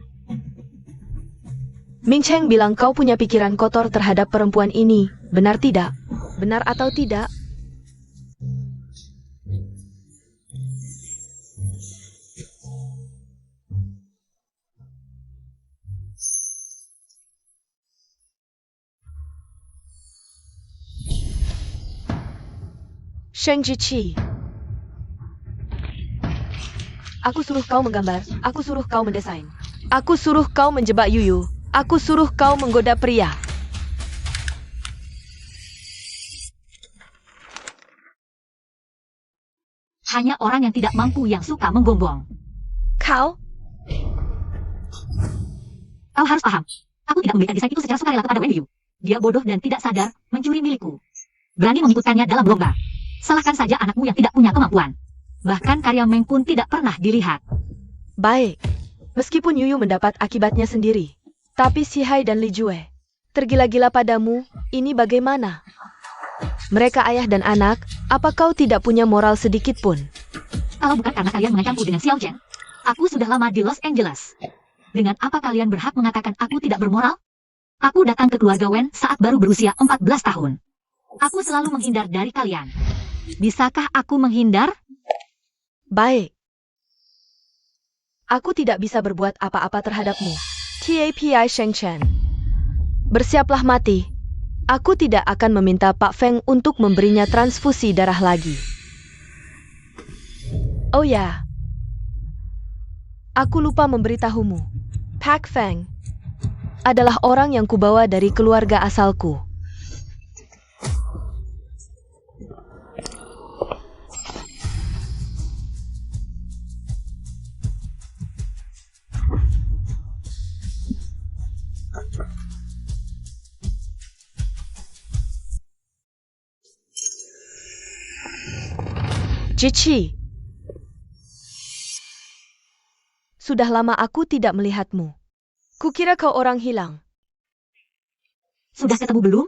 [SPEAKER 3] Ming Cheng bilang kau punya pikiran kotor terhadap perempuan ini. Benar tidak? Benar atau tidak? Sheng Jiqi. Aku suruh kau menggambar, aku suruh kau mendesain. Aku suruh kau menjebak Yuyu, aku suruh kau menggoda pria.
[SPEAKER 2] Hanya orang yang tidak mampu yang suka menggonggong.
[SPEAKER 3] Kau?
[SPEAKER 2] Kau harus paham. Aku tidak memberikan desain itu secara sukarela kepada Wen Yu. Dia bodoh dan tidak sadar mencuri milikku. Berani mengikutkannya dalam lomba. Salahkan saja anakmu yang tidak punya kemampuan. Bahkan karya Meng pun tidak pernah dilihat.
[SPEAKER 3] Baik. Meskipun Yuyu mendapat akibatnya sendiri. Tapi Si Hai dan Li Jue tergila-gila padamu, ini bagaimana? Mereka ayah dan anak, apa kau tidak punya moral sedikit pun?
[SPEAKER 2] Kalau bukan karena kalian mengancamku dengan Xiao Zhen, aku sudah lama di Los Angeles. Dengan apa kalian berhak mengatakan aku tidak bermoral? Aku datang ke keluarga Wen saat baru berusia 14 tahun. Aku selalu menghindar dari kalian. Bisakah aku menghindar?
[SPEAKER 3] Baik. Aku tidak bisa berbuat apa-apa terhadapmu. Tapi Sheng Chen. Bersiaplah mati. Aku tidak akan meminta Pak Feng untuk memberinya transfusi darah lagi. Oh ya. Aku lupa memberitahumu. Pak Feng adalah orang yang kubawa dari keluarga asalku. Jiqi. Sudah lama aku tidak melihatmu. Kukira kau orang hilang.
[SPEAKER 2] Sudah ketemu belum?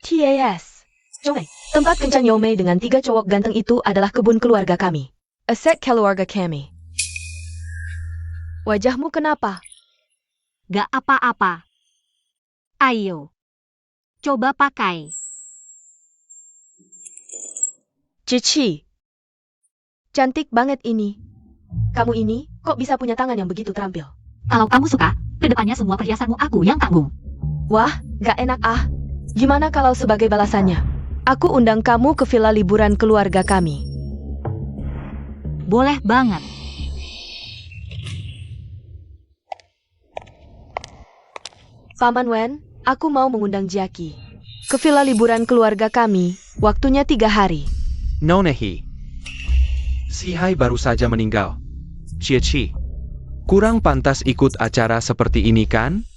[SPEAKER 3] TAS. Jomei, tempat kencan Yomei dengan 3 cowok ganteng itu adalah kebun keluarga kami. Aset keluarga kami. Wajahmu kenapa?
[SPEAKER 2] Gak apa-apa. Ayo. Coba pakai.
[SPEAKER 3] Jiqi. Cantik banget ini. Kamu ini, kok bisa punya tangan yang begitu terampil?
[SPEAKER 2] Kalau kamu suka, kedepannya semua perhiasanmu aku yang tanggung.
[SPEAKER 3] Wah, gak enak ah. Gimana kalau sebagai balasannya? Aku undang kamu ke villa liburan keluarga kami.
[SPEAKER 2] Boleh banget.
[SPEAKER 3] Paman Wen, aku mau mengundang Jiaqi ke villa liburan keluarga kami, waktunya 3 hari.
[SPEAKER 5] Nonehi. Si Hai baru saja meninggal. Jiaqi. Kurang pantas ikut acara seperti ini kan?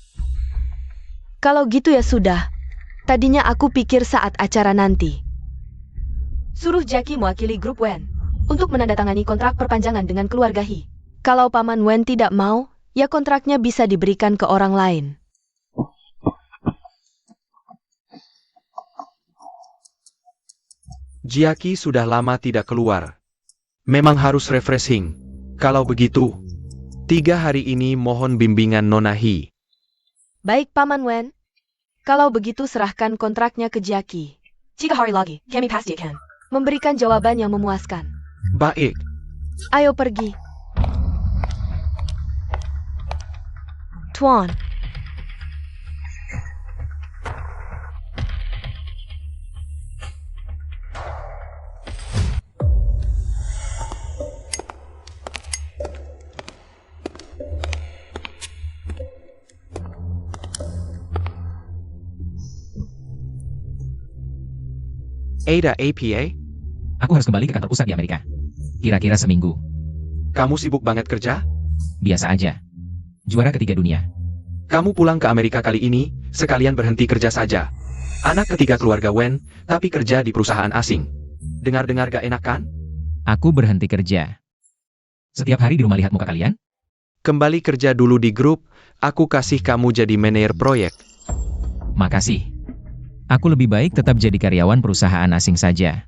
[SPEAKER 3] Kalau gitu ya sudah. Tadinya aku pikir saat acara nanti. Suruh Jackie mewakili grup Wen untuk menandatangani kontrak perpanjangan dengan keluarga He. Kalau Paman Wen tidak mau, ya kontraknya bisa diberikan ke orang lain.
[SPEAKER 5] Jackie sudah lama tidak keluar. Memang harus refreshing. Kalau begitu, 3 hari ini mohon bimbingan Nona He.
[SPEAKER 3] Baik Paman Wen. Kalau begitu serahkan kontraknya ke Jackie. 3 hari lagi, kami pasti akan memberikan jawaban yang memuaskan.
[SPEAKER 5] Baik.
[SPEAKER 3] Ayo pergi. Tuan.
[SPEAKER 5] Ada APA,
[SPEAKER 4] Aku harus kembali ke kantor pusat di Amerika. Kira-kira seminggu.
[SPEAKER 5] kamu sibuk banget kerja?
[SPEAKER 4] Biasa aja. Juara ketiga dunia.
[SPEAKER 5] Kamu pulang ke Amerika kali ini, sekalian berhenti kerja saja. Anak ketiga keluarga Wen, tapi kerja di perusahaan asing. Dengar-dengar gak enak kan?
[SPEAKER 4] Aku berhenti kerja. Setiap hari di rumah lihat muka kalian?
[SPEAKER 5] Kembali kerja dulu di grup, aku kasih kamu jadi manajer proyek.
[SPEAKER 4] Makasih. Aku lebih baik tetap jadi karyawan perusahaan asing saja.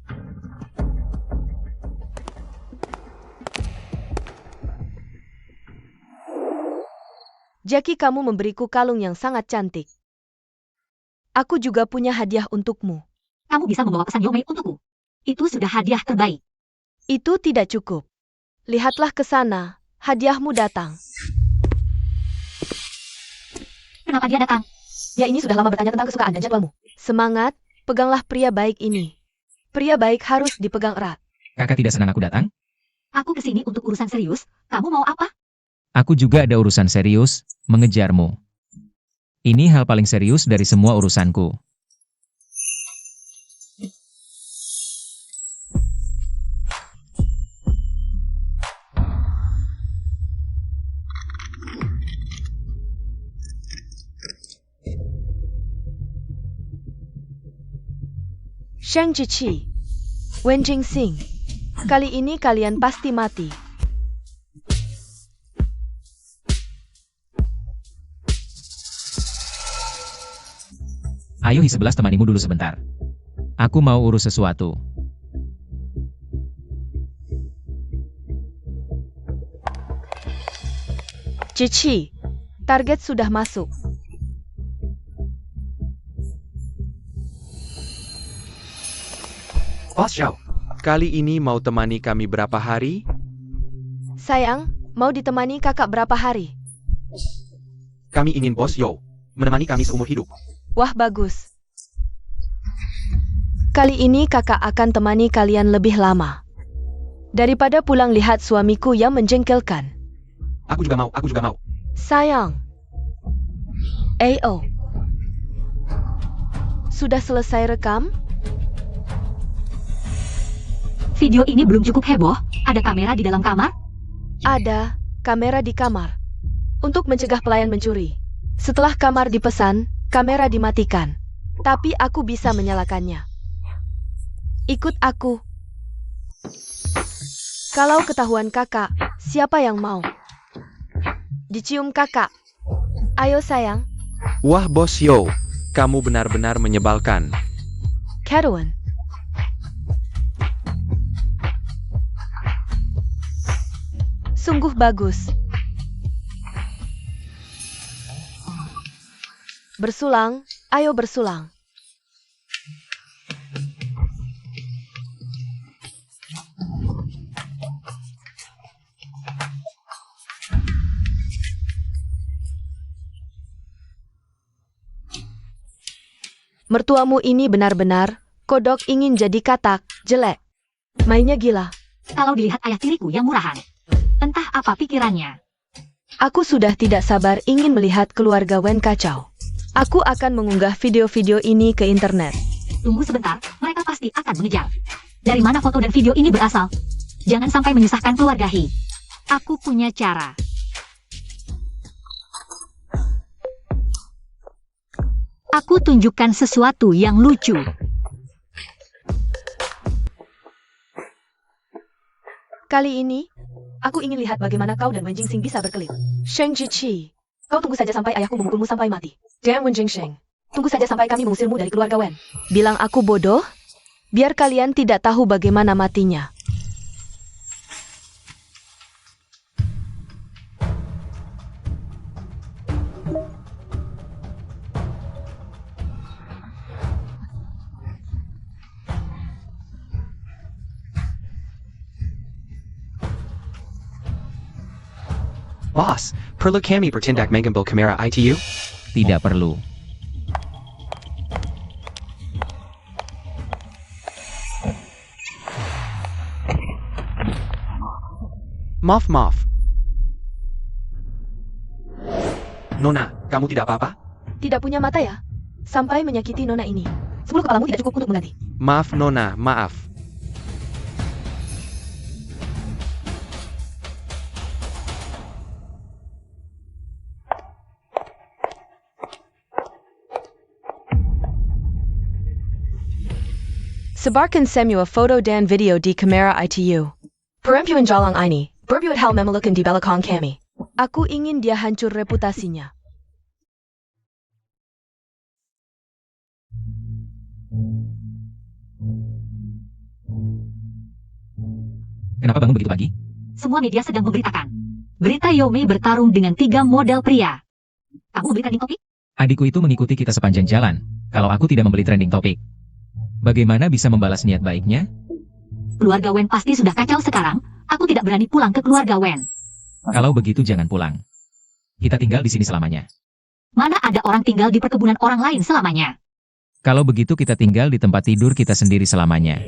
[SPEAKER 3] Jackie, kamu memberiku kalung yang sangat cantik. Aku juga punya hadiah untukmu.
[SPEAKER 2] Kamu bisa membawa pesan Yomei untukku. Itu sudah hadiah terbaik.
[SPEAKER 3] Itu tidak cukup. Lihatlah ke sana, hadiahmu datang.
[SPEAKER 2] Kenapa dia datang?
[SPEAKER 3] Ya, ini sudah lama bertanya tentang kesukaan dan jadwalmu. Semangat, peganglah pria baik ini. Pria baik harus dipegang erat.
[SPEAKER 4] Kakak tidak senang aku datang?
[SPEAKER 2] Aku kesini untuk urusan serius. Kamu mau apa?
[SPEAKER 4] Aku juga ada urusan serius, mengejarmu. Ini hal paling serius dari semua urusanku.
[SPEAKER 3] Shang Ziqi, Wen Jingxing, kali ini kalian pasti mati.
[SPEAKER 4] Ayo Hi-11 temanimu dulu sebentar. Aku mau urus sesuatu.
[SPEAKER 3] Ziqi, target sudah masuk.
[SPEAKER 5] Bos Xiao, kali ini mau temani kami berapa hari?
[SPEAKER 3] Sayang, mau ditemani kakak berapa hari?
[SPEAKER 5] Kami ingin Bos Yo menemani kami seumur hidup.
[SPEAKER 3] Wah, bagus. Kali ini kakak akan temani kalian lebih lama. Daripada pulang lihat suamiku yang menjengkelkan.
[SPEAKER 5] Aku juga mau.
[SPEAKER 3] Sayang. AO. Sudah selesai rekam?
[SPEAKER 2] Video ini belum cukup heboh. Ada kamera di dalam kamar?
[SPEAKER 3] Ada kamera di kamar. Untuk mencegah pelayan mencuri. Setelah kamar dipesan, kamera dimatikan. Tapi aku bisa menyalakannya. Ikut aku. Kalau ketahuan kakak, siapa yang mau? Dicium kakak. Ayo sayang.
[SPEAKER 5] Wah Bos Yo, kamu benar-benar menyebalkan.
[SPEAKER 3] Catherine. Sungguh bagus. Bersulang, ayo bersulang. Mertuamu ini benar-benar, kodok ingin jadi katak, jelek. Mainnya gila.
[SPEAKER 2] Kalau dilihat ayah tiriku yang murahan. Entah apa pikirannya.
[SPEAKER 3] Aku sudah tidak sabar ingin melihat keluarga Wen kacau. Aku akan mengunggah video-video ini ke internet.
[SPEAKER 2] Tunggu sebentar, mereka pasti akan mengejar. Dari mana foto dan video ini berasal? Jangan sampai menyusahkan keluarga He. Aku punya cara. Aku tunjukkan sesuatu yang lucu.
[SPEAKER 3] Kali ini, aku ingin lihat bagaimana kau dan Wen Jingxing bisa berkelit. Sheng Jiqi, kau tunggu saja sampai ayahku memukulmu sampai mati. Damn Wen Jingxing, tunggu saja sampai kami mengusirmu dari keluarga Wen. Bilang aku bodoh? Biar kalian tidak tahu bagaimana matinya.
[SPEAKER 5] Boss, perlu kami bertindak mengambil kamera ITU?
[SPEAKER 4] Tidak perlu.
[SPEAKER 5] Maaf. Nona, kamu tidak apa-apa?
[SPEAKER 3] Tidak punya mata ya? Sampai menyakiti Nona ini. 10 kepalamu tidak cukup untuk mengganti.
[SPEAKER 5] Maaf Nona, maaf.
[SPEAKER 3] Sebarkan semua foto dan video di kamera ITU. Perempuan jalang ini, berbuat hal memelukan di belakang kami. Aku ingin dia hancur reputasinya.
[SPEAKER 4] Kenapa bangun begitu pagi?
[SPEAKER 2] Semua media sedang memberitakan. Berita Yomei bertarung dengan 3 model pria. Kamu membeli trending topik?
[SPEAKER 4] Adikku itu mengikuti kita sepanjang jalan. Kalau aku tidak membeli trending topik, bagaimana bisa membalas niat baiknya?
[SPEAKER 2] Keluarga Wen pasti sudah kacau sekarang. Aku tidak berani pulang ke keluarga Wen.
[SPEAKER 4] Kalau begitu jangan pulang. Kita tinggal di sini selamanya.
[SPEAKER 2] Mana ada orang tinggal di perkebunan orang lain selamanya?
[SPEAKER 4] Kalau begitu kita tinggal di tempat tidur kita sendiri selamanya.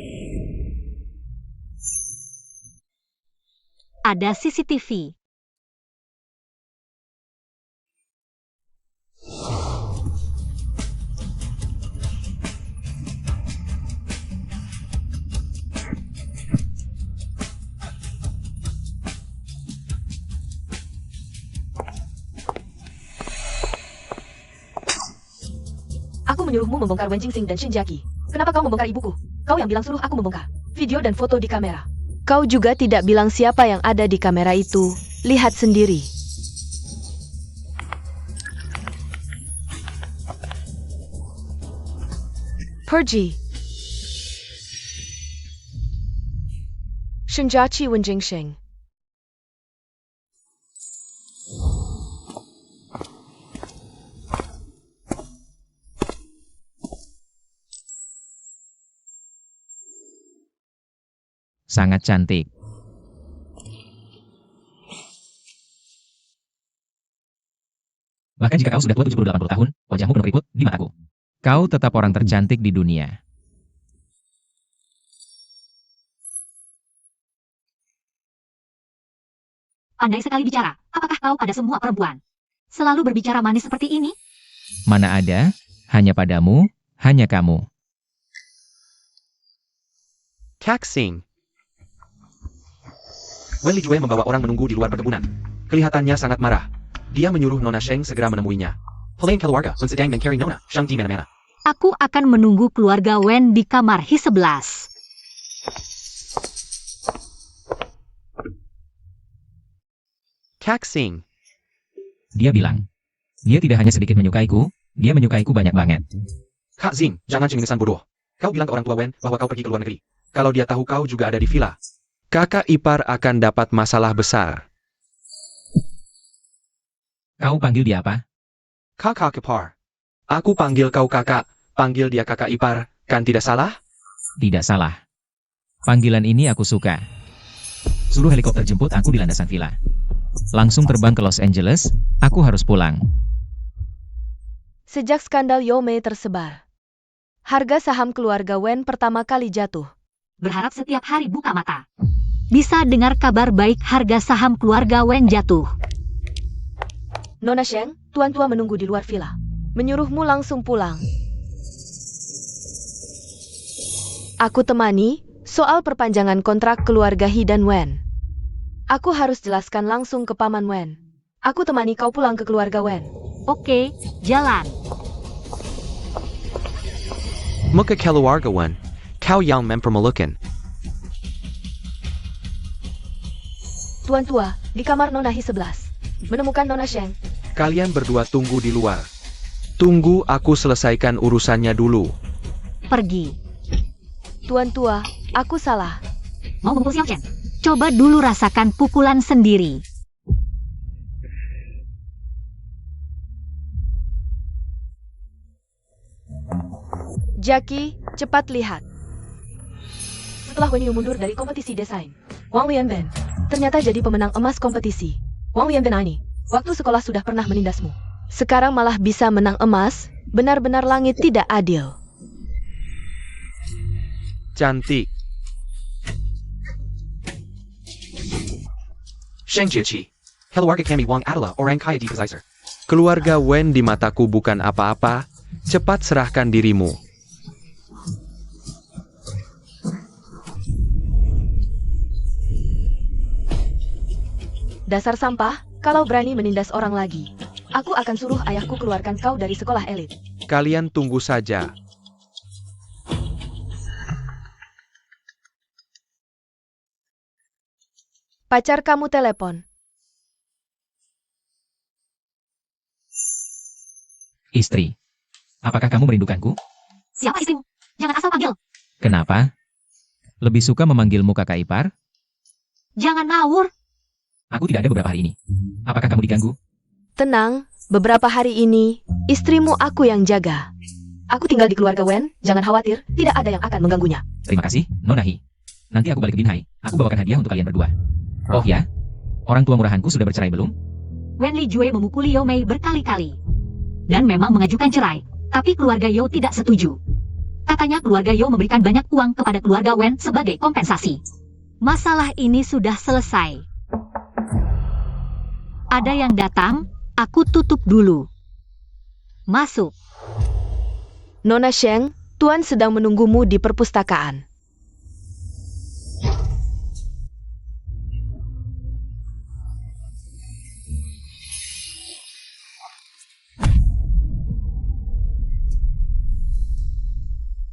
[SPEAKER 2] Ada CCTV.
[SPEAKER 3] Aku menyuruhmu membongkar Wen Jingxing dan Shin Jiaqi. Kenapa kau membongkar ibuku? Kau yang bilang suruh aku membongkar video dan foto di kamera. Kau juga tidak bilang siapa yang ada di kamera itu. Lihat sendiri. Pergi. Shin Jiaqi Wen Jingxing.
[SPEAKER 4] Sangat cantik. Bahkan jika kau sudah tua 70-80 tahun, wajahmu penuh keriput di mataku. Kau tetap orang tercantik di dunia.
[SPEAKER 2] Pandai sekali bicara. Apakah kau pada semua perempuan? Selalu berbicara manis seperti ini?
[SPEAKER 4] Mana ada, hanya padamu, hanya kamu.
[SPEAKER 5] Kaxing. Wen Lijue membawa orang menunggu di luar perkebunan. Kelihatannya sangat marah. Dia menyuruh Nona Sheng segera menemuinya. Pelayan keluarga Sun sedang mencari Nona Sheng di mana-mana.
[SPEAKER 2] Aku akan menunggu keluarga Wen di kamar Hi-11.
[SPEAKER 5] Kaxing.
[SPEAKER 4] Dia bilang, dia tidak hanya sedikit menyukaiku, dia menyukaiku banyak banget.
[SPEAKER 5] Kak Xing, jangan cengengesan bodoh. Kau bilang ke orang tua Wen bahwa kau pergi ke luar negeri. Kalau dia tahu kau juga ada di villa, kakak ipar akan dapat masalah besar.
[SPEAKER 4] Kau panggil dia apa?
[SPEAKER 5] Kakak ipar. Aku panggil kau kakak, panggil dia kakak ipar, kan tidak salah?
[SPEAKER 4] Tidak salah. Panggilan ini aku suka. Suruh helikopter jemput aku di landasan villa. Langsung terbang ke Los Angeles, aku harus pulang.
[SPEAKER 3] Sejak skandal Yomei tersebar, harga saham keluarga Wen pertama kali jatuh.
[SPEAKER 2] Berharap setiap hari buka mata. Bisa dengar kabar baik harga saham keluarga Wen jatuh.
[SPEAKER 3] Nona Sheng, tuan tua menunggu di luar villa. Menyuruhmu langsung pulang. Aku temani soal perpanjangan kontrak keluarga He dan Wen. Aku harus jelaskan langsung ke Paman Wen. Aku temani kau pulang ke keluarga Wen.
[SPEAKER 2] Oke, jalan.
[SPEAKER 5] Muka keluarga Wen, kau yang mempermalukan.
[SPEAKER 3] Tuan tua, di kamar Nona Hi 11. Menemukan Nona Sheng.
[SPEAKER 5] Kalian berdua tunggu di luar. Tunggu aku selesaikan urusannya dulu.
[SPEAKER 2] Pergi.
[SPEAKER 3] Tuan tua, aku salah.
[SPEAKER 2] Mau memukul Xiao Chen? Coba dulu rasakan pukulan sendiri.
[SPEAKER 3] Jackie, cepat lihat. Setelah Wen Yu mundur dari kompetisi desain, Wang Lianben ternyata jadi pemenang emas kompetisi. Wang Lianben ini, waktu sekolah sudah pernah menindasmu. Sekarang malah bisa menang emas, benar-benar langit tidak adil.
[SPEAKER 5] Cantik.
[SPEAKER 1] Sheng Jieqi. Keluarga kami Wang adalah orang kaya di Kaiser.
[SPEAKER 5] Keluarga Wen di mataku bukan apa-apa. Cepat serahkan dirimu.
[SPEAKER 3] Dasar sampah, kalau berani menindas orang lagi. Aku akan suruh ayahku keluarkan kau dari sekolah elit.
[SPEAKER 5] Kalian tunggu saja.
[SPEAKER 3] Pacar kamu telepon.
[SPEAKER 4] Istri. Apakah kamu merindukanku?
[SPEAKER 2] Siapa istrimu? Jangan asal panggil.
[SPEAKER 4] Kenapa? Lebih suka memanggilmu kakak ipar?
[SPEAKER 2] Jangan ngawur.
[SPEAKER 4] Aku tidak ada beberapa hari ini. Apakah kamu diganggu?
[SPEAKER 3] Tenang, beberapa hari ini, istrimu aku yang jaga. Aku tinggal di keluarga Wen, jangan khawatir, tidak ada yang akan mengganggunya.
[SPEAKER 4] Terima kasih, Nona Hi. Nanti aku balik ke Binhai. Aku bawakan hadiah untuk kalian berdua. Oh ya? Orang tua murahanku sudah bercerai belum?
[SPEAKER 2] Wen Li Jue memukuli Yao Mei berkali-kali. Dan memang mengajukan cerai. Tapi keluarga Yao tidak setuju. Katanya keluarga Yao memberikan banyak uang kepada keluarga Wen sebagai kompensasi. Masalah ini sudah selesai. Ada yang datang, aku tutup dulu. Masuk.
[SPEAKER 3] Nona Sheng, Tuan sedang menunggumu di perpustakaan.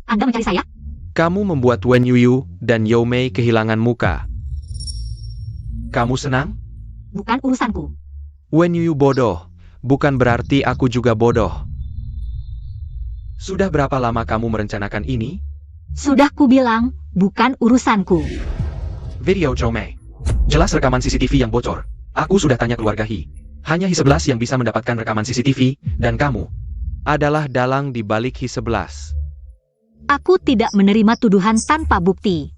[SPEAKER 2] Anda mencari saya?
[SPEAKER 5] Kamu membuat Wen Yuyu dan Yao Mei kehilangan muka. Kamu senang?
[SPEAKER 2] Bukan urusanku.
[SPEAKER 5] Wen Yuyu bodoh. Bukan berarti aku juga bodoh. Sudah berapa lama kamu merencanakan ini?
[SPEAKER 2] Sudah kubilang, bukan urusanku.
[SPEAKER 1] Video Zhou Mei. Jelas rekaman CCTV yang bocor. Aku sudah tanya keluarga Hi. Hanya Hi 11 yang bisa mendapatkan rekaman CCTV, dan kamu
[SPEAKER 5] Adalah dalang di balik Hi 11.
[SPEAKER 2] Aku tidak menerima tuduhan tanpa bukti.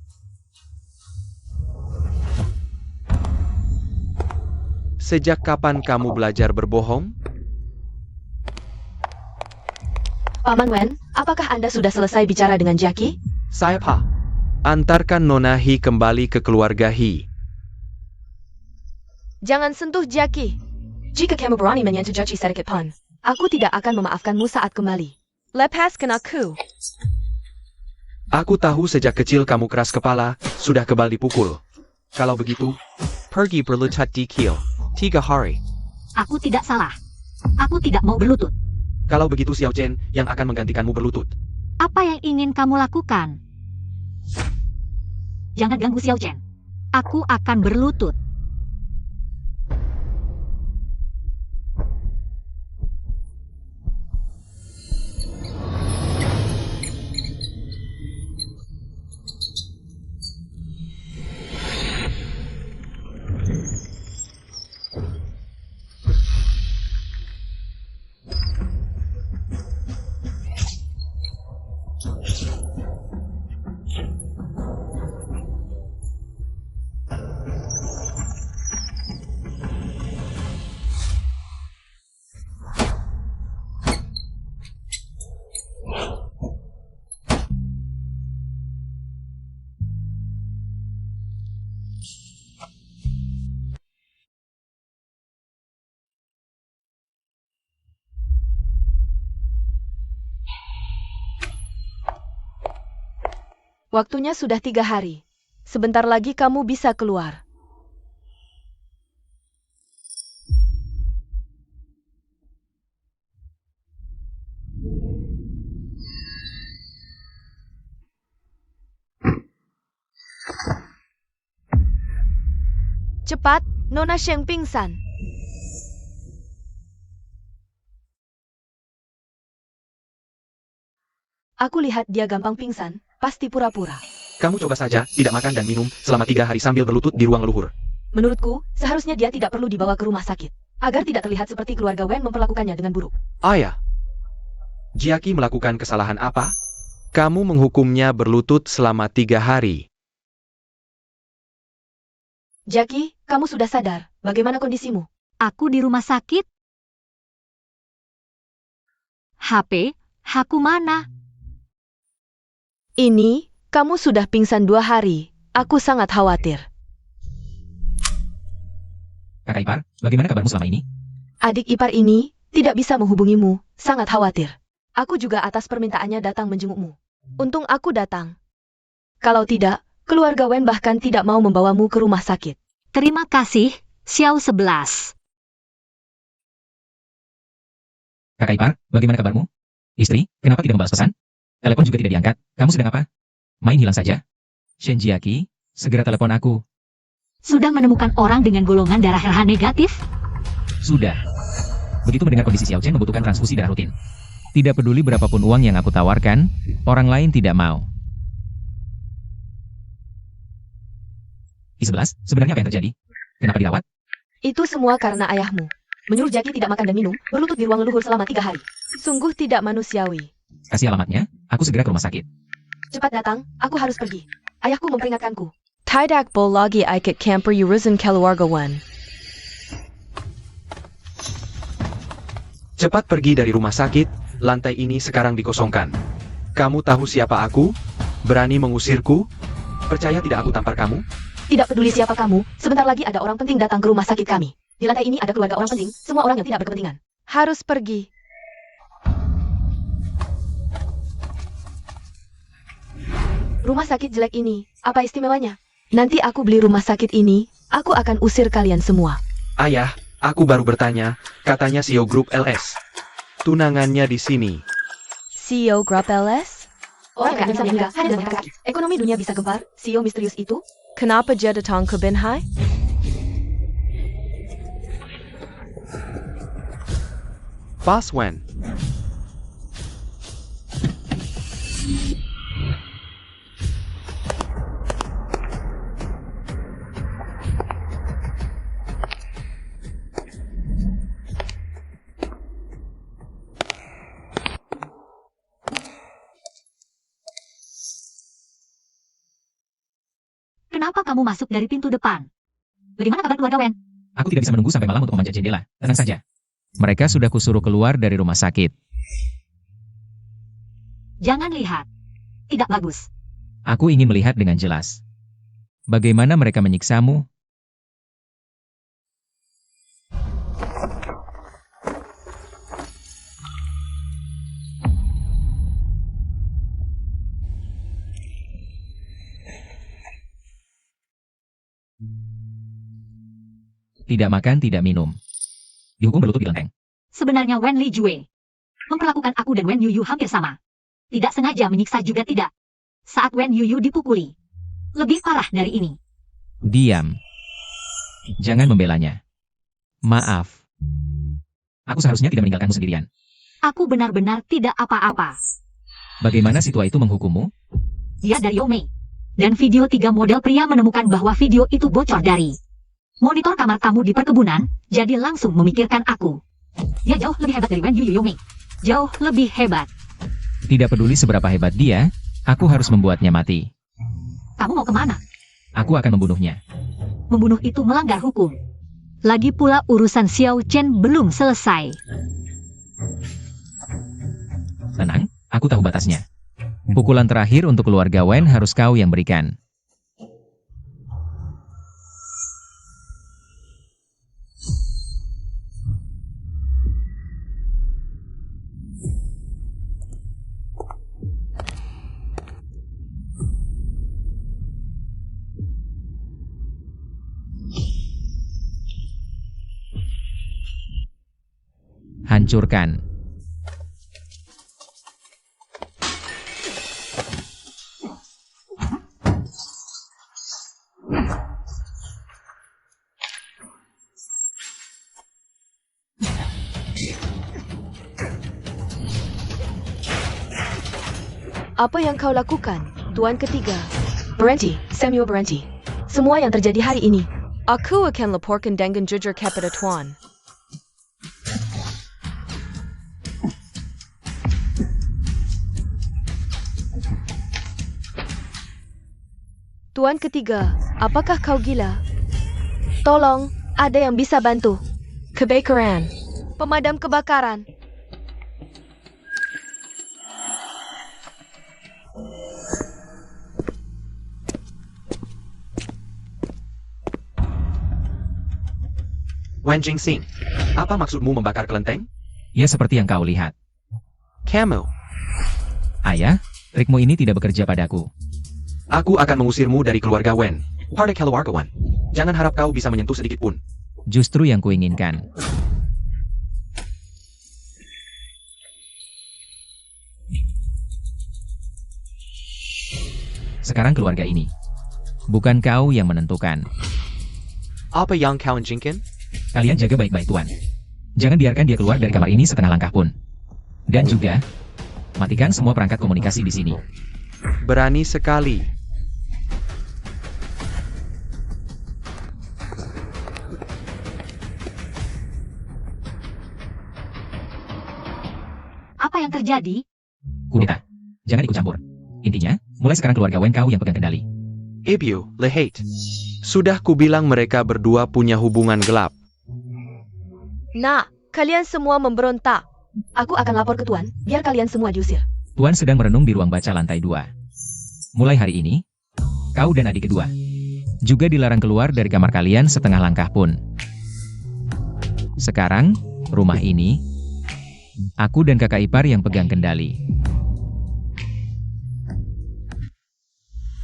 [SPEAKER 5] Sejak kapan kamu belajar berbohong?
[SPEAKER 3] Paman Wen, apakah Anda sudah selesai bicara dengan Jackie?
[SPEAKER 1] saya Pa.
[SPEAKER 5] Antarkan Nona Hi kembali ke keluarga Hi.
[SPEAKER 3] Jangan sentuh Jackie. Jika kamu berani menyentuh Jackie sedikit pun, aku tidak akan memaafkanmu saat kembali. Lepaskan aku.
[SPEAKER 5] Aku tahu sejak kecil kamu keras kepala, sudah kebal dipukul. Kalau begitu, pergi berlutut di kill. 3 hari.
[SPEAKER 2] Aku tidak salah. Aku tidak mau berlutut.
[SPEAKER 1] Kalau begitu Xiao Chen yang akan menggantikanmu berlutut.
[SPEAKER 2] Apa yang ingin kamu lakukan? Jangan ganggu Xiao Chen. Aku akan berlutut.
[SPEAKER 3] Waktunya sudah 3 hari. Sebentar lagi kamu bisa keluar. Cepat, Nona Sheng pingsan. Aku lihat dia gampang pingsan, pasti pura-pura.
[SPEAKER 5] Kamu coba saja, tidak makan dan minum selama 3 hari sambil berlutut di ruang leluhur.
[SPEAKER 3] Menurutku, seharusnya dia tidak perlu dibawa ke rumah sakit, agar tidak terlihat seperti keluarga Wen memperlakukannya dengan buruk.
[SPEAKER 5] Ayah. Jiaki melakukan kesalahan apa? Kamu menghukumnya berlutut selama 3 hari.
[SPEAKER 3] Jackie, kamu sudah sadar, bagaimana kondisimu?
[SPEAKER 2] Aku di rumah sakit. HP mana?
[SPEAKER 3] Ini, kamu sudah pingsan 2 hari. Aku sangat khawatir.
[SPEAKER 4] Kakak ipar, bagaimana kabarmu selama ini?
[SPEAKER 3] Adik ipar ini tidak bisa menghubungimu, sangat khawatir. Aku juga atas permintaannya datang menjengukmu. Untung aku datang. Kalau tidak, keluarga Wen bahkan tidak mau membawamu ke rumah sakit.
[SPEAKER 2] Terima kasih, Xiao 11.
[SPEAKER 4] Kakak ipar, bagaimana kabarmu? Istri, kenapa tidak membalas pesan? Telepon juga tidak diangkat. Kamu sedang apa? Main hilang saja? Shen Jiaki, segera telepon aku.
[SPEAKER 2] Sudah menemukan orang dengan golongan darah RH negatif?
[SPEAKER 4] Sudah. Begitu mendengar kondisi Xiao Chen membutuhkan transfusi darah rutin. Tidak peduli berapapun uang yang aku tawarkan, orang lain tidak mau. I-11, sebenarnya apa yang terjadi? Kenapa dirawat?
[SPEAKER 3] Itu semua karena ayahmu. Menyuruh Jackie tidak makan dan minum, berlutut di ruang leluhur selama 3 hari. Sungguh tidak manusiawi.
[SPEAKER 4] Kasih alamatnya, aku segera ke rumah sakit.
[SPEAKER 3] Cepat datang, aku harus pergi. Ayahku memperingatkanku. Tidak boleh lagi ikut camper urusan keluarga Wen.
[SPEAKER 5] Cepat pergi dari rumah sakit, lantai ini sekarang dikosongkan. Kamu tahu siapa aku? Berani mengusirku? Percaya tidak aku tampar kamu?
[SPEAKER 3] Tidak peduli siapa kamu, sebentar lagi ada orang penting datang ke rumah sakit kami. Di lantai ini ada keluarga orang penting, semua orang yang tidak berkepentingan. Harus pergi. Rumah sakit jelek ini, apa istimewanya? Nanti aku beli rumah sakit ini, aku akan usir kalian semua.
[SPEAKER 5] Ayah, aku baru bertanya, katanya CEO Group LS. Tunangannya di sini.
[SPEAKER 3] CEO Grup LS? Orang yang bisa meninggal hanya dengan kaki. Ekonomi dunia bisa gempar, CEO misterius itu? Kenapa dia datang ke Binhai?
[SPEAKER 5] Pas Wen.
[SPEAKER 2] Kenapa kamu masuk dari pintu depan? Bagaimana kabar keluarga Wen?
[SPEAKER 4] Aku tidak bisa menunggu sampai malam untuk memanjat jendela. Tenang saja. Mereka sudah kusuruh keluar dari rumah sakit.
[SPEAKER 2] Jangan lihat. Tidak bagus.
[SPEAKER 4] Aku ingin melihat dengan jelas. Bagaimana mereka menyiksamu? Tidak makan, tidak minum. Dihukum berlutut di lenteng.
[SPEAKER 2] Sebenarnya Wen Li Jue memperlakukan aku dan Wen Yuyu hampir sama. Tidak sengaja menyiksa juga tidak. Saat Wen Yuyu dipukuli, lebih parah dari ini.
[SPEAKER 4] Diam. Jangan membelanya. Maaf. Aku seharusnya tidak meninggalkanmu sendirian.
[SPEAKER 2] Aku benar-benar tidak apa-apa.
[SPEAKER 4] Bagaimana si tua itu menghukummu?
[SPEAKER 2] Dia dari Yomei. Dan video 3 model pria menemukan bahwa video itu bocor dari monitor kamar tamu di perkebunan, jadi langsung memikirkan aku. Dia jauh lebih hebat dari Wen Yuyu Yomei. Jauh lebih hebat.
[SPEAKER 4] Tidak peduli seberapa hebat dia, aku harus membuatnya mati.
[SPEAKER 2] Kamu mau kemana?
[SPEAKER 4] Aku akan membunuhnya.
[SPEAKER 2] Membunuh itu melanggar hukum. Lagi pula urusan Xiao Chen belum selesai.
[SPEAKER 4] Tenang, aku tahu batasnya. Pukulan terakhir untuk keluarga Wen harus kau yang berikan. Hancurkan.
[SPEAKER 3] Apa yang kau lakukan, Tuan Ketiga? Berhenti, Samuel berhenti. Semua yang terjadi hari ini, aku akan laporkan dengan jujur kepada Tuan. Tuan Ketiga, apakah kau gila? Tolong, ada yang bisa bantu. Kebakaran. Pemadam kebakaran.
[SPEAKER 5] Wen Jingsing, apa maksudmu membakar kelenteng?
[SPEAKER 4] Ya seperti yang kau lihat.
[SPEAKER 5] Kamu,
[SPEAKER 4] Ayah, trikmu ini tidak bekerja padaku.
[SPEAKER 5] aku akan mengusirmu dari keluarga Wen. Pada keluarga Wen. Jangan harap kau bisa menyentuh sedikit pun.
[SPEAKER 4] Justru yang kuinginkan. Sekarang keluarga ini. Bukan kau yang menentukan.
[SPEAKER 5] Apa yang kau inginkan?
[SPEAKER 4] Kalian jaga baik-baik Tuan. Jangan biarkan dia keluar dari kamar ini setengah langkah pun. Dan juga, matikan semua perangkat komunikasi di sini.
[SPEAKER 5] Berani sekali.
[SPEAKER 2] Apa yang terjadi?
[SPEAKER 4] Kudeta. Jangan ikut campur. Intinya, mulai sekarang keluarga Wen kau yang pegang kendali.
[SPEAKER 5] Ebio, Lehate. Sudah kubilang mereka berdua punya hubungan gelap.
[SPEAKER 3] Nah, kalian semua memberontak. Aku akan lapor ke Tuan, biar kalian semua diusir.
[SPEAKER 4] Tuan sedang merenung di ruang baca lantai 2. Mulai hari ini, kau dan adik kedua juga dilarang keluar dari kamar kalian setengah langkah pun. Sekarang, rumah ini, aku dan kakak ipar yang pegang kendali.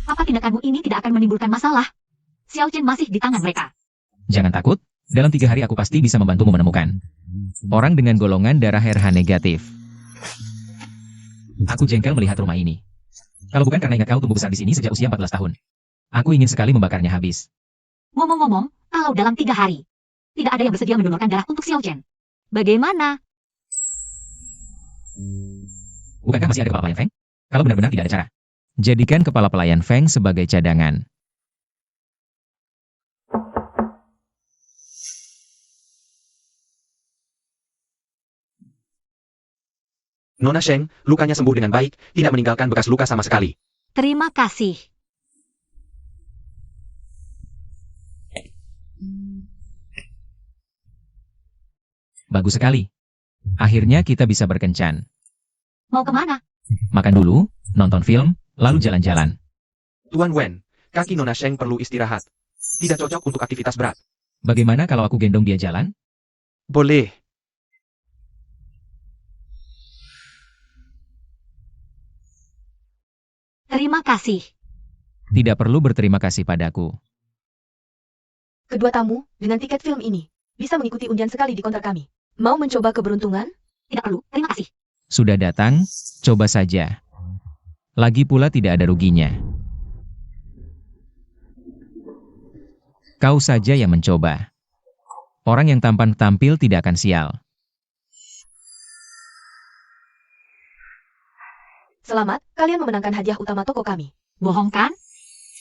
[SPEAKER 2] Apa tindakanmu ini tidak akan menimbulkan masalah? Xiao Chen masih di tangan mereka.
[SPEAKER 4] Jangan takut, dalam 3 hari aku pasti bisa membantumu menemukan orang dengan golongan darah RH negatif. Aku jengkel melihat rumah ini. Kalau bukan karena ingat kau tumbuh besar di sini sejak usia 14 tahun. Aku ingin sekali membakarnya habis.
[SPEAKER 2] Ngomong-ngomong, kalau dalam 3 hari, tidak ada yang bersedia mendonorkan darah untuk Xiao Chen. Bagaimana?
[SPEAKER 4] Bukankah masih ada kepala pelayan Feng? Kalau benar-benar tidak ada cara, jadikan kepala pelayan Feng sebagai cadangan.
[SPEAKER 5] Nona Sheng, lukanya sembuh dengan baik, tidak meninggalkan bekas luka sama sekali.
[SPEAKER 2] Terima kasih.
[SPEAKER 4] Bagus sekali. Akhirnya kita bisa berkencan.
[SPEAKER 2] Mau kemana?
[SPEAKER 4] Makan dulu, nonton film, lalu jalan-jalan.
[SPEAKER 5] Tuan Wen, kaki Nona Sheng perlu istirahat. Tidak cocok untuk aktivitas berat.
[SPEAKER 4] Bagaimana kalau aku gendong dia jalan?
[SPEAKER 5] Boleh.
[SPEAKER 2] Terima kasih.
[SPEAKER 4] Tidak perlu berterima kasih padaku.
[SPEAKER 3] Kedua tamu, dengan tiket film ini, bisa mengikuti undian sekali di kontrak kami. Mau mencoba keberuntungan?
[SPEAKER 2] Tidak perlu, terima kasih.
[SPEAKER 4] Sudah datang, coba saja. Lagi pula tidak ada ruginya. Kau saja yang mencoba. Orang yang tampan tampil tidak akan sial.
[SPEAKER 3] Selamat, kalian memenangkan hadiah utama toko kami.
[SPEAKER 2] Bohong kan?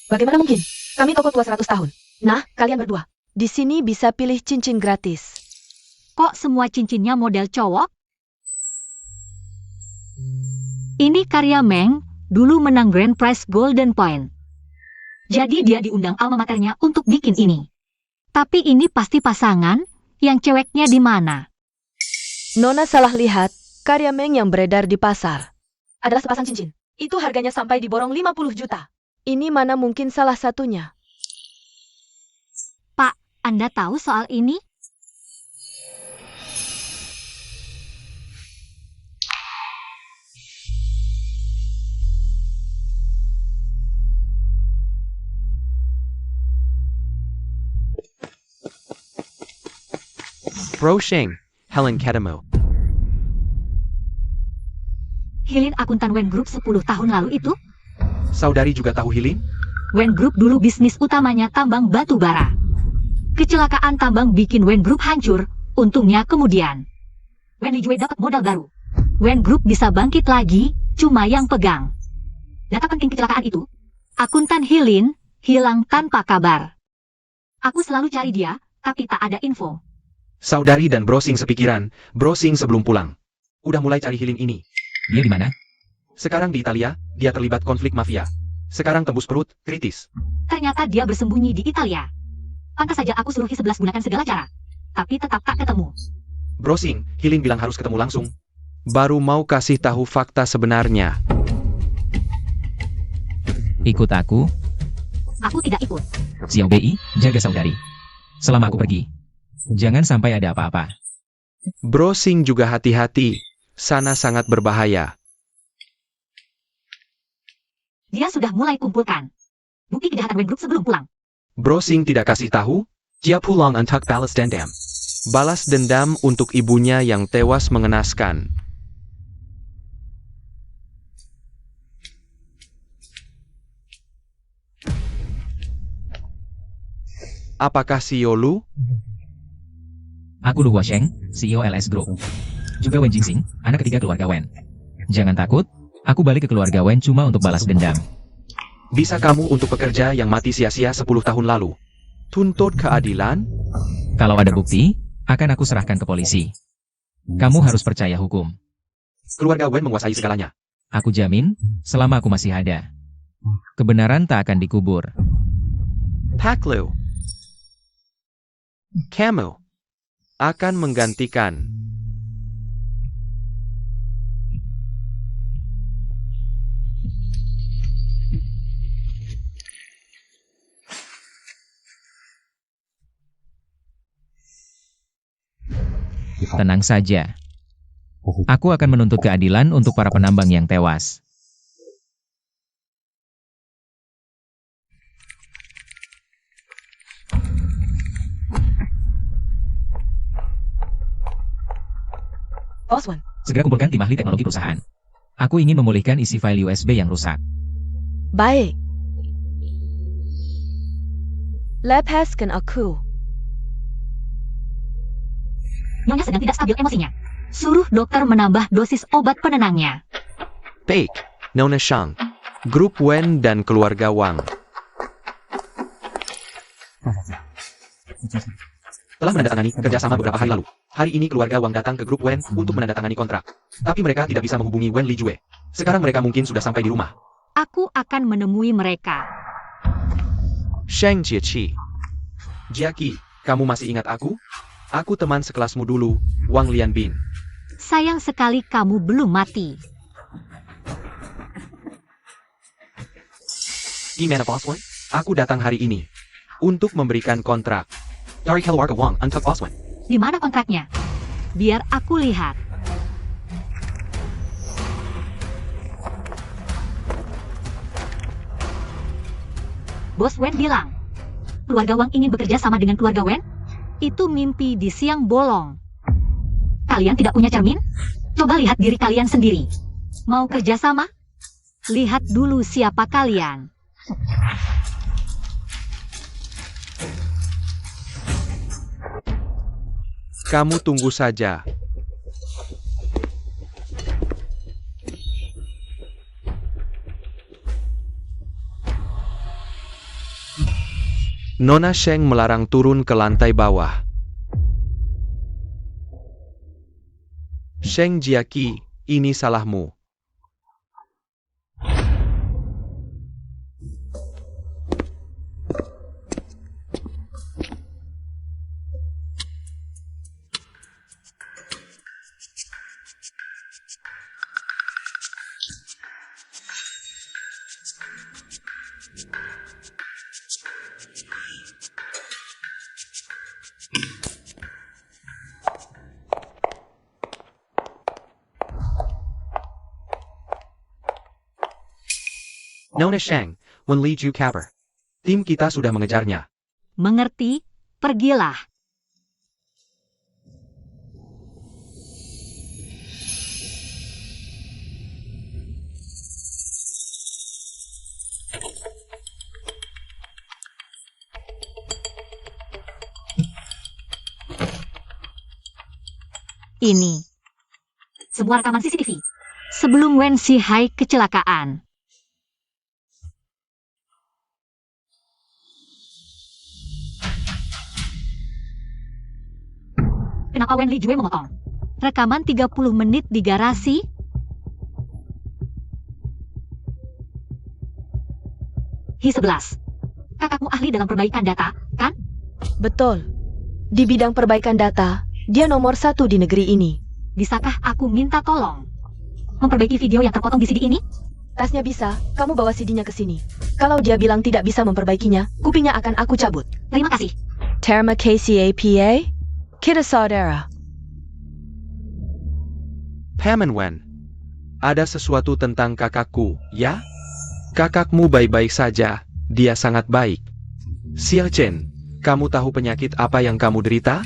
[SPEAKER 3] Bagaimana mungkin? Kami toko tua 100 tahun. Nah, kalian berdua. Di sini bisa pilih cincin gratis.
[SPEAKER 2] Kok semua cincinnya model cowok? Ini karya Meng, dulu menang Grand Prize Golden Point. Jadi dia diundang alma maternya untuk bikin ini. Tapi ini pasti pasangan, yang ceweknya di mana?
[SPEAKER 3] Nona salah lihat, karya Meng yang beredar di pasar adalah sepasang cincin. Itu harganya sampai diborong 50 juta. Ini mana mungkin salah satunya.
[SPEAKER 2] Pak, Anda tahu soal ini?
[SPEAKER 5] Bro Sheng, Helen Kadamo.
[SPEAKER 2] Hilin akuntan Wen Group 10 tahun lalu itu?
[SPEAKER 5] Saudari juga tahu Hilin?
[SPEAKER 2] Wen Group dulu bisnis utamanya tambang batu bara. Kecelakaan tambang bikin Wen Group hancur, untungnya kemudian Wen Lijue dapat modal baru. Wen Group bisa bangkit lagi, cuma yang pegang Data penting kecelakaan itu, akuntan Hilin hilang tanpa kabar. Aku selalu cari dia, tapi tak ada info.
[SPEAKER 5] Saudari dan Browsing sepikiran, browsing sebelum pulang. Udah mulai cari Hilin ini.
[SPEAKER 4] Dia di mana?
[SPEAKER 5] Sekarang di Italia, dia terlibat konflik mafia. Sekarang tembus perut, kritis.
[SPEAKER 2] Ternyata dia bersembunyi di Italia. Pantas saja aku suruh Hi-11 gunakan segala cara. Tapi tetap tak ketemu.
[SPEAKER 5] Browsing, Hilin bilang harus ketemu langsung. Baru mau kasih tahu fakta sebenarnya.
[SPEAKER 4] Ikut aku.
[SPEAKER 2] Aku tidak ikut.
[SPEAKER 4] Xiao Bei, jaga saudari. Selama aku pergi. Jangan sampai ada apa-apa.
[SPEAKER 5] Browsing juga hati-hati. Sana sangat berbahaya.
[SPEAKER 2] Dia sudah mulai kumpulkan bukti kejahatan Wen Group sebelum pulang.
[SPEAKER 5] Browsing tidak kasih tahu. Dia pulang untuk balas dendam. Balas dendam untuk ibunya yang tewas mengenaskan. Apakah CEO Lu?
[SPEAKER 4] Aku Lu Huasheng, CEO LS Group. Juga Wen Jingxing, anak ketiga keluarga Wen. Jangan takut, aku balik ke keluarga Wen cuma untuk balas dendam.
[SPEAKER 5] Bisa kamu untuk pekerja yang mati sia-sia 10 tahun lalu. Tuntut keadilan?
[SPEAKER 4] Kalau ada bukti, akan aku serahkan ke polisi. Kamu harus percaya hukum.
[SPEAKER 5] Keluarga Wen menguasai segalanya.
[SPEAKER 4] Aku jamin, selama aku masih ada, kebenaran tak akan dikubur.
[SPEAKER 5] Taklu. Kamu akan menggantikan.
[SPEAKER 4] Tenang saja. Aku akan menuntut keadilan untuk para penambang yang tewas.
[SPEAKER 3] Boss Wen,
[SPEAKER 4] Segera kumpulkan tim ahli teknologi perusahaan. Aku ingin memulihkan isi file USB yang rusak.
[SPEAKER 3] baik. Lepaskan aku.
[SPEAKER 2] Nyonya sedang tidak stabil emosinya. Suruh dokter menambah dosis obat penenangnya.
[SPEAKER 5] Baik, Nona Shang. Grup Wen dan keluarga Wang.
[SPEAKER 1] Telah menandatangani kerjasama beberapa hari lalu. Hari ini keluarga Wang datang ke grup Wen untuk menandatangani kontrak. Tapi mereka tidak bisa menghubungi Wen Lijue. Sekarang mereka mungkin sudah sampai di rumah.
[SPEAKER 2] Aku akan menemui mereka.
[SPEAKER 5] Sheng Jieqi.
[SPEAKER 1] Jiaki, kamu masih ingat aku? Aku teman sekelasmu dulu, Wang Lianbin.
[SPEAKER 2] Sayang sekali kamu belum mati.
[SPEAKER 1] Gimana Boss Wen?
[SPEAKER 5] Aku datang hari ini untuk memberikan kontrak.
[SPEAKER 1] Dari keluarga Wang untuk Boss Wen.
[SPEAKER 2] Di mana kontraknya? Biar aku lihat. Bos Wen bilang, keluarga Wang ingin bekerja sama dengan keluarga Wen? Itu mimpi di siang bolong. Kalian tidak punya cermin? Coba lihat diri kalian sendiri. Mau kerja sama? Lihat dulu siapa kalian.
[SPEAKER 5] Kamu tunggu saja. Nona Sheng melarang turun ke lantai bawah. Sheng Jiaki, ini salahmu.
[SPEAKER 1] Nona Shang, Wen Liju kabar. Tim kita sudah mengejarnya.
[SPEAKER 2] Mengerti? Pergilah. Ini sebuah rekaman CCTV sebelum Wen Xihai kecelakaan. Kenapa Wen Lijue memotong? Rekaman 30 menit di garasi. Hi-11. Kakakmu ahli dalam perbaikan data, kan?
[SPEAKER 3] Betul. Di bidang perbaikan data, dia nomor 1 di negeri ini.
[SPEAKER 2] Bisakah aku minta tolong memperbaiki video yang terpotong di CD ini?
[SPEAKER 3] Tasnya bisa, kamu bawa CD-nya ke sini. Kalau dia bilang tidak bisa memperbaikinya, kupingnya akan aku cabut.
[SPEAKER 2] Terima kasih.
[SPEAKER 3] Terma KCAPA? Kita saudara.
[SPEAKER 5] Paman Wen, ada sesuatu tentang kakakku, ya? Kakakmu baik-baik saja, dia sangat baik. Xiao Chen, kamu tahu penyakit apa yang kamu derita?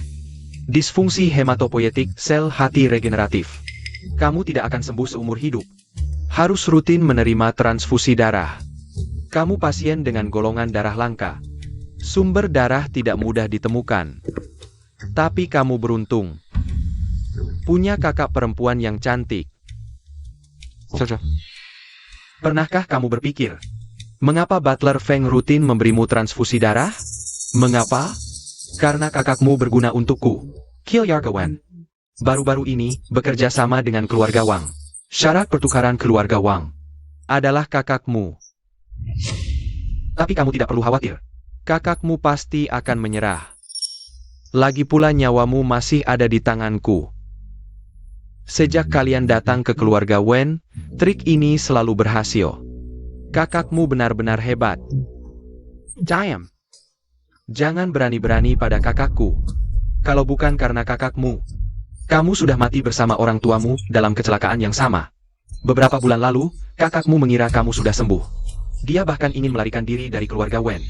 [SPEAKER 5] Disfungsi hematopoietik sel hati regeneratif. Kamu tidak akan sembuh seumur hidup. Harus rutin menerima transfusi darah. Kamu pasien dengan golongan darah langka. Sumber darah tidak mudah ditemukan. Tapi kamu beruntung. Punya kakak perempuan yang cantik. Pernahkah kamu berpikir, mengapa Butler Feng rutin memberimu transfusi darah? Mengapa? Karena kakakmu berguna untukku. Kill Yargawan. Baru-baru ini, bekerja sama dengan keluarga Wang. Syarat pertukaran keluarga Wang adalah kakakmu. Tapi kamu tidak perlu khawatir. Kakakmu pasti akan menyerah. Lagi pula nyawamu masih ada di tanganku. Sejak kalian datang ke keluarga Wen, trik ini selalu berhasil. Kakakmu benar-benar hebat. Diam. Jangan berani-berani pada kakakku. Kalau bukan karena kakakmu, kamu sudah mati bersama orang tuamu dalam kecelakaan yang sama. Beberapa bulan lalu, kakakmu mengira kamu sudah sembuh. Dia bahkan ingin melarikan diri dari keluarga Wen.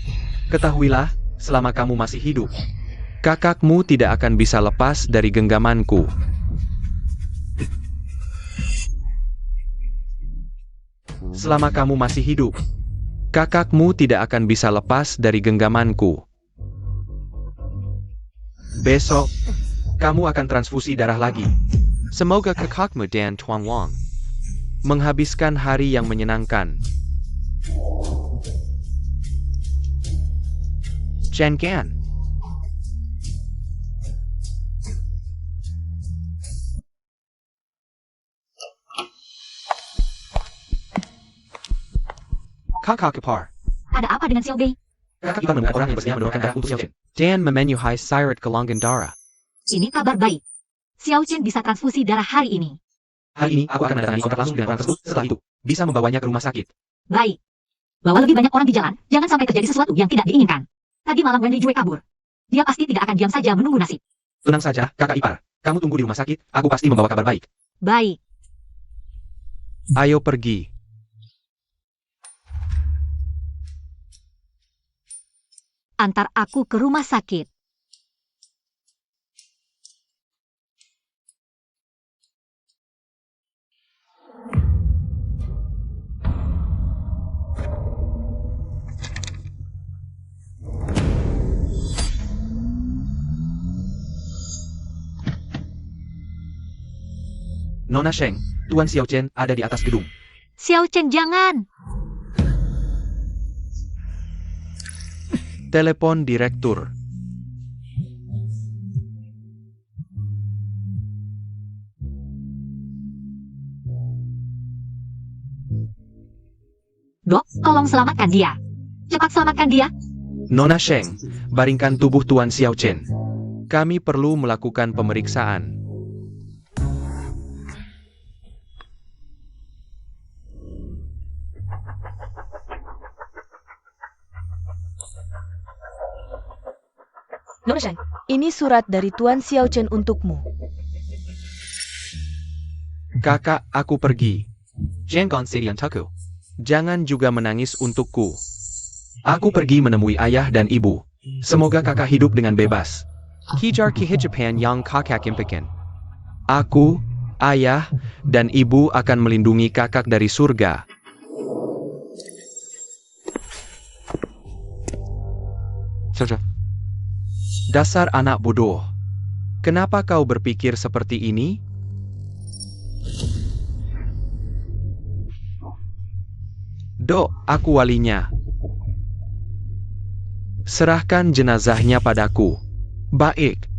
[SPEAKER 5] Ketahuilah, selama kamu masih hidup, kakakmu tidak akan bisa lepas dari genggamanku. Selama kamu masih hidup, kakakmu tidak akan bisa lepas dari genggamanku. Besok, kamu akan transfusi darah lagi. Semoga kakakmu dan Tuan Wang menghabiskan hari yang menyenangkan. Chen Gan. Kakak Ipar.
[SPEAKER 2] Ada apa dengan Xiao Bei?
[SPEAKER 1] Kakak Ipar menemukan orang yang bersedia mendonorkan darah untuk Xiao Chen.
[SPEAKER 5] Dan memenuhi syarat golongan darah.
[SPEAKER 2] Ini kabar baik. Xiao Chen bisa transfusi darah hari ini.
[SPEAKER 1] Hari ini, aku akan menandatangani kontrak langsung dengan orang tersebut. Setelah itu, bisa membawanya ke rumah sakit.
[SPEAKER 2] Baik. Bawa lebih banyak orang di jalan, jangan sampai terjadi sesuatu yang tidak diinginkan. Tadi malam Wen Lijue kabur. Dia pasti tidak akan diam saja menunggu nasib.
[SPEAKER 1] Tenang saja, kakak ipar. Kamu tunggu di rumah sakit, aku pasti membawa kabar baik.
[SPEAKER 2] Baik.
[SPEAKER 5] Ayo pergi.
[SPEAKER 2] Antar aku ke rumah sakit.
[SPEAKER 1] Nona Sheng, Tuan Xiao Chen ada di atas gedung.
[SPEAKER 2] Xiao Chen jangan.
[SPEAKER 5] Telepon direktur.
[SPEAKER 2] Dok, tolong selamatkan dia. Cepat selamatkan dia.
[SPEAKER 5] Nona Sheng, baringkan tubuh Tuan Xiao Chen. Kami perlu melakukan pemeriksaan.
[SPEAKER 3] Nona Sheng, ini surat dari Tuan Xiao Chen untukmu.
[SPEAKER 5] Kakak, aku pergi.
[SPEAKER 1] Jangan sedih untukku.
[SPEAKER 5] Jangan juga menangis untukku.
[SPEAKER 1] Aku pergi menemui ayah dan ibu. Semoga kakak hidup dengan bebas.
[SPEAKER 5] Kijar kihijapan yang kakak impikan. Aku, ayah, dan ibu akan melindungi kakak dari surga. Dasar anak bodoh. Kenapa kau berpikir seperti ini? Dok, aku walinya. Serahkan jenazahnya padaku. Baik.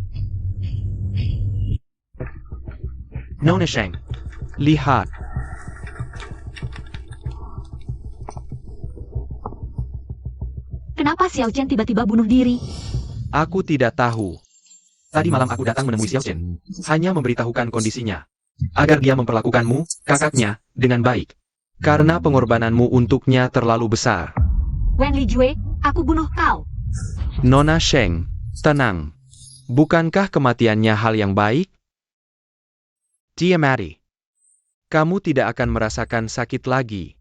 [SPEAKER 5] Nona Sheng. Lihat.
[SPEAKER 2] Kenapa Xiao Chen tiba-tiba bunuh diri?
[SPEAKER 5] Aku tidak tahu. Tadi malam aku datang menemui Xiao Chen. Hanya memberitahukan kondisinya. Agar dia memperlakukanmu, kakaknya, dengan baik. Karena pengorbananmu untuknya terlalu besar.
[SPEAKER 2] Wen Lijue, aku bunuh kau.
[SPEAKER 5] Nona Sheng, tenang. Bukankah kematiannya hal yang baik? Dia mati. Kamu tidak akan merasakan sakit lagi.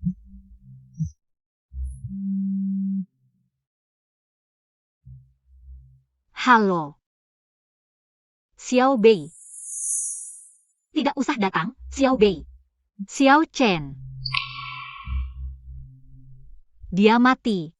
[SPEAKER 2] Halo. Xiao Bei. Tidak usah datang, Xiao Bei. Xiao Chen. Dia mati.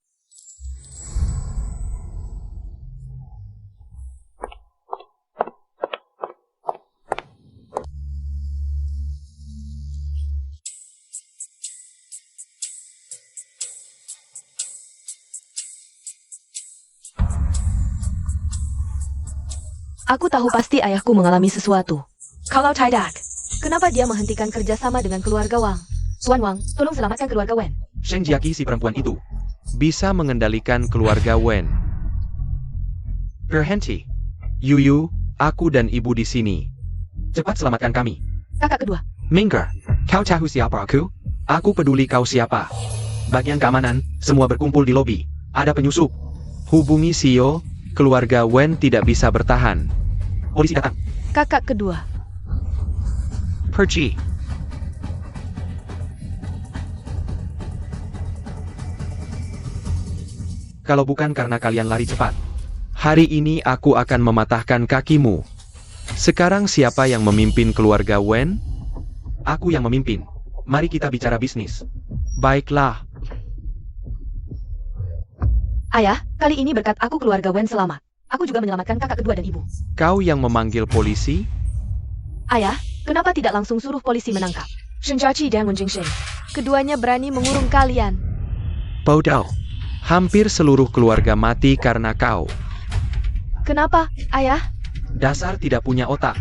[SPEAKER 3] Aku tahu pasti ayahku mengalami sesuatu. Kalau tidak, kenapa dia menghentikan kerjasama dengan keluarga Wang? Tuan Wang, tolong selamatkan keluarga Wen.
[SPEAKER 5] Sheng Jiaqi si perempuan itu bisa mengendalikan keluarga Wen. Berhenti. Yuyu, aku dan ibu di sini. Cepat selamatkan kami.
[SPEAKER 3] Kakak kedua.
[SPEAKER 5] Minggir. Kau tahu siapa aku? Aku peduli kau siapa. Bagian keamanan, semua berkumpul di lobi. Ada penyusup. Hubungi Sio, keluarga Wen tidak bisa bertahan. Polisi datang.
[SPEAKER 3] Kakak kedua.
[SPEAKER 5] Pergi. Kalau bukan karena kalian lari cepat, hari ini aku akan mematahkan kakimu. Sekarang siapa yang memimpin keluarga Wen? Aku yang memimpin. Mari kita bicara bisnis. Baiklah.
[SPEAKER 3] Ayah, kali ini berkat aku keluarga Wen selamat. Aku juga menyelamatkan kakak kedua dan ibu.
[SPEAKER 5] Kau yang memanggil polisi?
[SPEAKER 3] Ayah, kenapa tidak langsung suruh polisi menangkap Shen Jiaqi dan Wen Jingsheng? Keduanya berani mengurung kalian.
[SPEAKER 5] Bodoh. Hampir seluruh keluarga mati karena kau.
[SPEAKER 3] Kenapa, ayah?
[SPEAKER 5] Dasar tidak punya otak.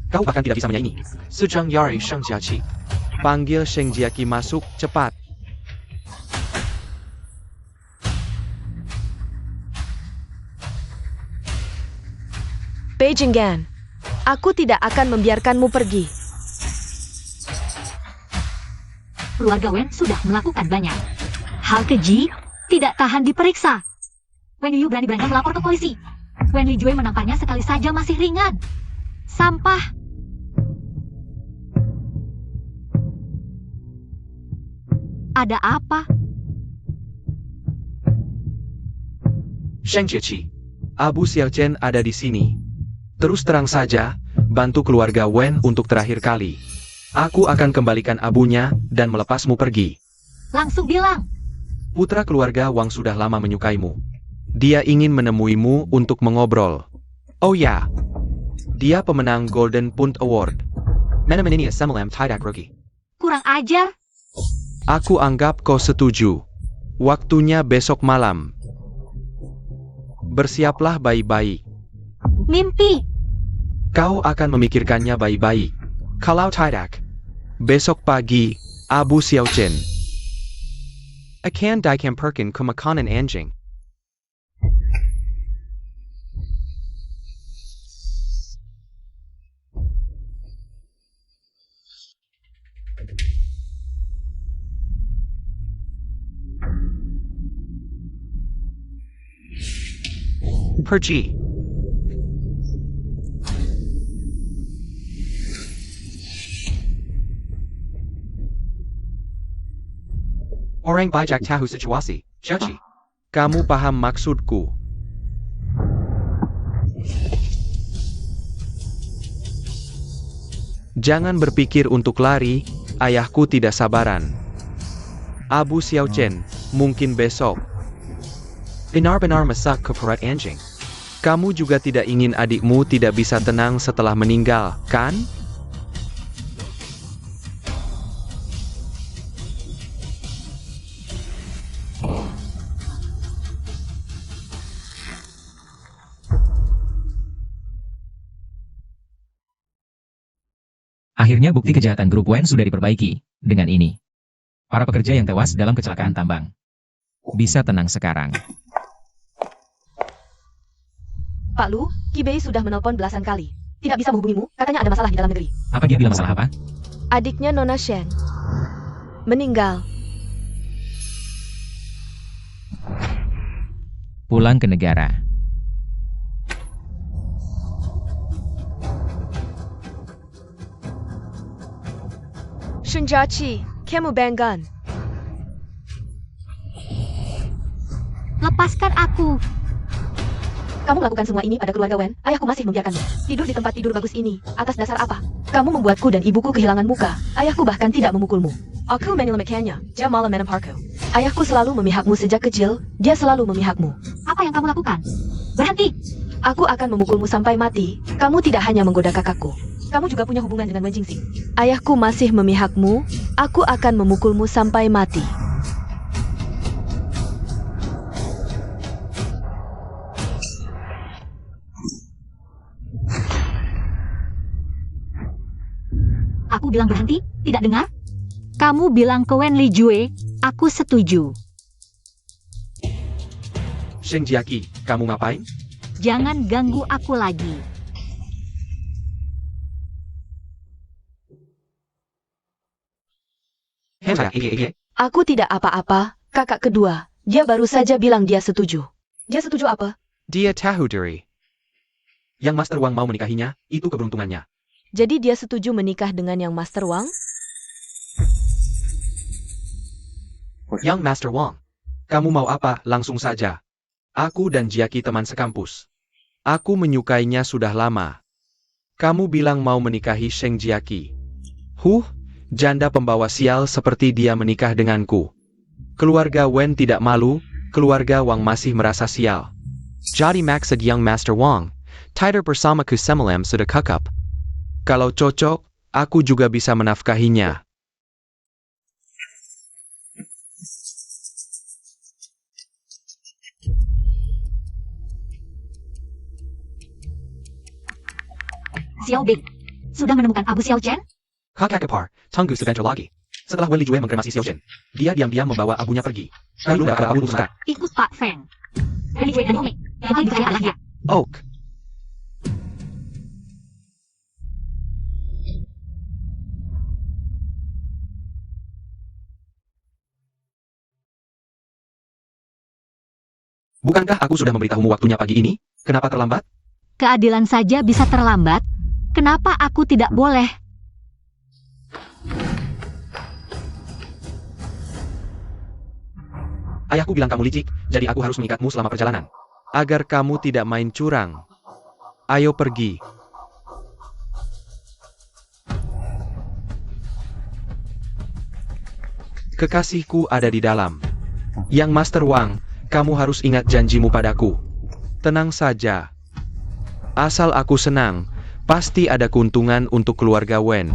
[SPEAKER 5] Kau bahkan tidak bisa menyanyi. Sejang Yari Sheng Jiaqi. Panggil Sheng Jiaqi masuk, cepat.
[SPEAKER 3] Beijing Gan, aku tidak akan membiarkanmu pergi.
[SPEAKER 2] Keluarga Wen sudah melakukan banyak hal keji, tidak tahan diperiksa. Wen Yu berani-berani melapor ke polisi. Wen Lijue menampaknya sekali saja masih ringan. Sampah. Ada apa?
[SPEAKER 5] Sheng Jiaqi. Abu Xiao Chen ada di sini. Terus terang saja, bantu keluarga Wen untuk terakhir kali. Aku akan kembalikan abunya dan melepasmu pergi.
[SPEAKER 2] Langsung bilang.
[SPEAKER 5] Putra keluarga Wang sudah lama menyukaimu. Dia ingin menemuimu untuk mengobrol. Oh ya, dia pemenang Golden Punt Award. Mana menini semalam tidak rugi.
[SPEAKER 2] Kurang ajar.
[SPEAKER 5] Aku anggap kau setuju. Waktunya besok malam. Bersiaplah baik-baik.
[SPEAKER 2] Mimpi.
[SPEAKER 5] Kau akan memikirkannya baik-baik. Kalau tidak, besok pagi, Abu Xiao Chen akan dikamperkan ke makanan anjing. Pergi. Orang bijak tahu situasi, Jiaqi. Kamu paham maksudku. Jangan berpikir untuk lari, ayahku tidak sabaran. Abu Xiao Chen, mungkin besok. Benar-benar masak ke perut anjing. Kamu juga tidak ingin adikmu tidak bisa tenang setelah meninggal, kan?
[SPEAKER 4] Akhirnya bukti kejahatan grup Wen sudah diperbaiki. Dengan ini, para pekerja yang tewas dalam kecelakaan tambang bisa tenang sekarang.
[SPEAKER 3] Pak Lu, Kibei sudah menelpon belasan kali. Tidak bisa menghubungimu, katanya ada masalah di dalam negeri.
[SPEAKER 4] Apa dia bilang masalah apa?
[SPEAKER 3] Adiknya Nona Shen meninggal.
[SPEAKER 4] Pulang ke negara.
[SPEAKER 3] Shunjachi, kamu banggan.
[SPEAKER 2] Lepaskan aku.
[SPEAKER 3] Kamu melakukan semua ini pada keluarga Wen. Ayahku masih membiarkanmu tidur di tempat tidur bagus ini. Atas dasar apa? Kamu membuatku dan ibuku kehilangan muka. Ayahku bahkan tidak memukulmu. Aku menyelamatkannya. Dia malah menamparku. Ayahku selalu memihakmu sejak kecil. Dia selalu memihakmu.
[SPEAKER 2] Apa yang kamu lakukan? Berhenti.
[SPEAKER 3] Aku akan memukulmu sampai mati. Kamu tidak hanya menggoda kakakku. Kamu juga punya hubungan dengan Wen Jingxing. Ayahku masih memihakmu. Aku akan memukulmu sampai mati.
[SPEAKER 2] Aku bilang berhenti, tidak dengar? Kamu bilang ke Wen Li Jue, aku setuju.
[SPEAKER 5] Sheng Jiaqi, kamu ngapain?
[SPEAKER 2] Jangan ganggu aku lagi.
[SPEAKER 3] Aku tidak apa-apa, kakak kedua. Dia baru saja bilang dia setuju. Dia setuju apa?
[SPEAKER 5] Dia tahu diri. Yang Master Wang mau menikahinya, itu keberuntungannya.
[SPEAKER 3] Jadi dia setuju menikah dengan yang Master Wang?
[SPEAKER 5] Yang Master Wang, kamu mau apa? Langsung saja. Aku dan Jiaqi teman sekampus. Aku menyukainya sudah lama. Kamu bilang mau menikahi Sheng Jiaqi. Janda pembawa sial seperti dia menikah denganku. Keluarga Wen tidak malu, keluarga Wang masih merasa sial. Jadi maksud yang Master Wang, tidur bersamaku semalam sudah kakap. Kalau cocok, aku juga bisa menafkahinya.
[SPEAKER 2] Xiao Bing, sudah menemukan Abu Xiao Chen?
[SPEAKER 5] Kakak kepar, tunggu sebentar lagi. Setelah Wen Li Jue mengkremasi Xiao Chen, dia diam-diam membawa abunya pergi. Lalu dapat abu musnah.
[SPEAKER 2] Ikut Pak Feng. Wen Li Jue dan Ome, yang paling percaya adalah dia.
[SPEAKER 5] Oak. Bukankah aku sudah memberitahumu waktunya pagi ini? Kenapa terlambat?
[SPEAKER 2] Keadilan saja bisa terlambat. Kenapa aku tidak boleh?
[SPEAKER 5] Ayahku bilang kamu licik, jadi aku harus mengikatmu selama perjalanan. Agar kamu tidak main curang. Ayo pergi. Kekasihku ada di dalam. Yang Master Wang, kamu harus ingat janjimu padaku. Tenang saja. Asal aku senang, pasti ada keuntungan untuk keluarga Wen.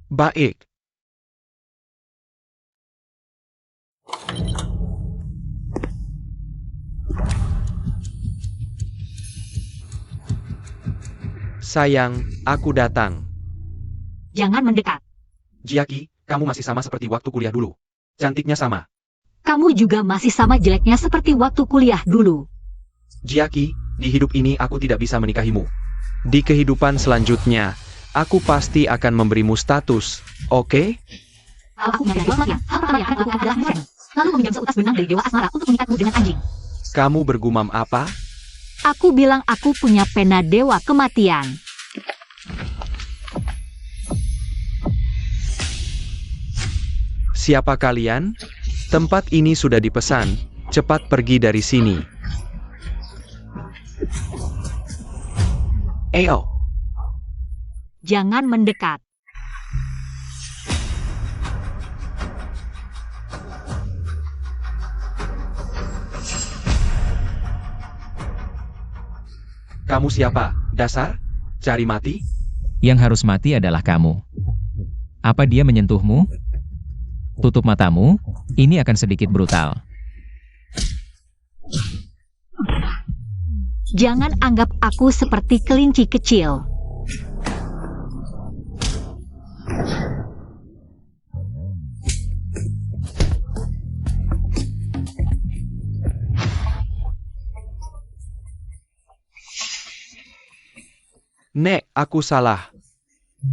[SPEAKER 5] Baik. Sayang, aku datang.
[SPEAKER 2] Jangan mendekat.
[SPEAKER 5] Jiaqi, kamu masih sama seperti waktu kuliah dulu. Cantiknya sama.
[SPEAKER 2] Kamu juga masih sama jeleknya seperti waktu kuliah dulu.
[SPEAKER 5] Jiaqi, di hidup ini aku tidak bisa menikahimu. Di kehidupan selanjutnya, aku pasti akan memberimu status, oke?
[SPEAKER 2] Aku punya dua kematian. Hal pertama yang akan aku lakukan adalah mencarimu. Lalu meminjam seutas benang dari Dewa Asmara untuk mengikatmu dengan anjing.
[SPEAKER 5] Kamu bergumam apa?
[SPEAKER 2] Aku bilang aku punya pena Dewa Kematian.
[SPEAKER 5] Siapa kalian? Tempat ini sudah dipesan. Cepat pergi dari sini. Ayo.
[SPEAKER 2] Jangan mendekat.
[SPEAKER 5] Kamu siapa? Dasar? Cari mati?
[SPEAKER 4] Yang harus mati adalah kamu. Apa dia menyentuhmu? Tutup matamu, ini akan sedikit brutal.
[SPEAKER 2] Jangan anggap aku seperti kelinci kecil.
[SPEAKER 5] Nek, aku salah.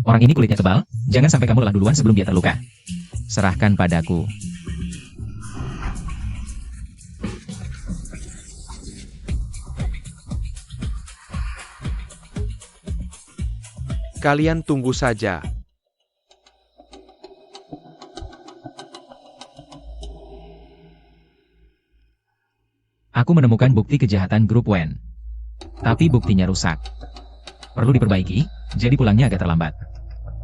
[SPEAKER 4] Orang ini kulitnya tebal, jangan sampai kamu lelah duluan sebelum dia terluka. Serahkan padaku.
[SPEAKER 5] Kalian tunggu saja.
[SPEAKER 4] Aku menemukan bukti kejahatan grup Wen. Tapi buktinya rusak. Perlu diperbaiki, jadi pulangnya agak terlambat.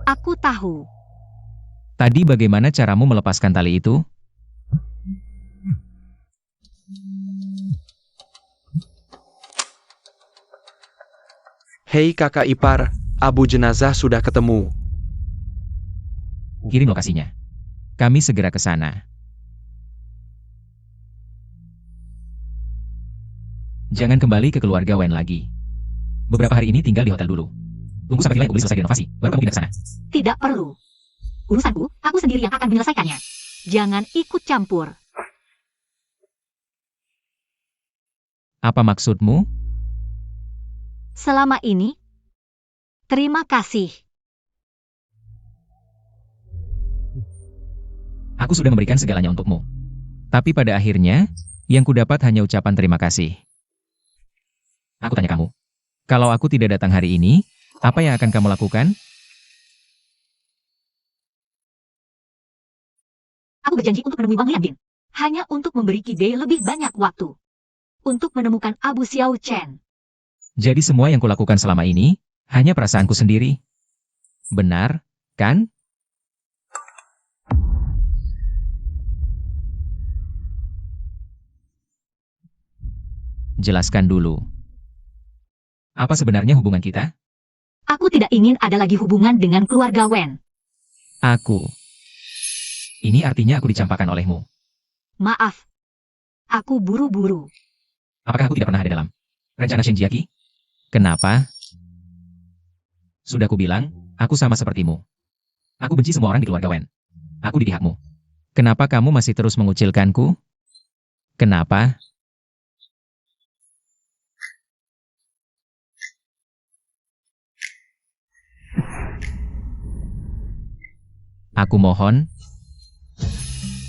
[SPEAKER 2] Aku tahu.
[SPEAKER 4] Tadi bagaimana caramu melepaskan tali itu?
[SPEAKER 5] Hei kakak ipar, abu jenazah sudah ketemu.
[SPEAKER 4] Kirim lokasinya. Kami segera ke sana. Jangan kembali ke keluarga Wen lagi. Beberapa hari ini tinggal di hotel dulu. Tunggu sampai Kilang Iblis selesai renovasi, baru kamu pindah ke sana.
[SPEAKER 2] Tidak perlu. Urusanku, aku sendiri yang akan menyelesaikannya. Jangan ikut campur.
[SPEAKER 4] Apa maksudmu?
[SPEAKER 2] Selama ini, terima kasih.
[SPEAKER 4] Aku sudah memberikan segalanya untukmu. Tapi pada akhirnya, yang kudapat hanya ucapan terima kasih. Aku tanya kamu, kalau aku tidak datang hari ini, apa yang akan kamu lakukan?
[SPEAKER 2] Aku berjanji untuk menemui Wang Lianbin. Hanya untuk memberi Kibei lebih banyak waktu. Untuk menemukan Abu Xiao Chen.
[SPEAKER 4] Jadi semua yang kulakukan selama ini, hanya perasaanku sendiri. Benar, kan? Jelaskan dulu. Apa sebenarnya hubungan kita?
[SPEAKER 2] Aku tidak ingin ada lagi hubungan dengan keluarga Wen.
[SPEAKER 4] Aku. Ini artinya aku dicampakkan olehmu.
[SPEAKER 2] Maaf. Aku buru-buru.
[SPEAKER 4] Apakah aku tidak pernah ada dalam rencana Shenjiaki? Kenapa? Sudah kubilang, aku sama sepertimu. Aku benci semua orang di keluarga Wen. Aku di pihakmu. Kenapa kamu masih terus mengucilkanku? Kenapa? Aku mohon,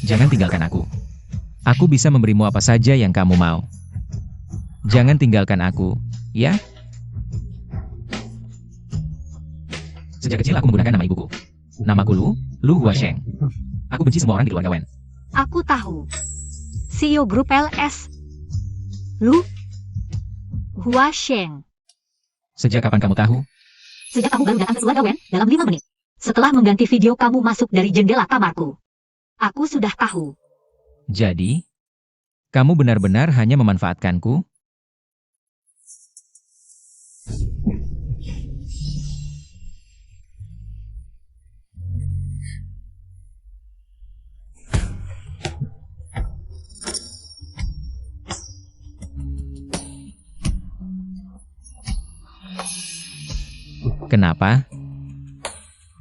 [SPEAKER 4] jangan tinggalkan aku. Aku bisa memberimu apa saja yang kamu mau. Jangan tinggalkan aku, ya? Sejak kecil aku menggunakan nama ibuku. Namaku Lu Huasheng. Aku benci semua orang di keluarga Wen.
[SPEAKER 2] Aku tahu. CEO Grup LS. Lu Huasheng.
[SPEAKER 4] Sejak kapan kamu tahu?
[SPEAKER 2] Sejak kamu baru datang ke keluarga Wen dalam 5 menit. Setelah mengganti video kamu masuk dari jendela kamarku. Aku sudah tahu.
[SPEAKER 4] Jadi, kamu benar-benar hanya memanfaatkanku? Kenapa?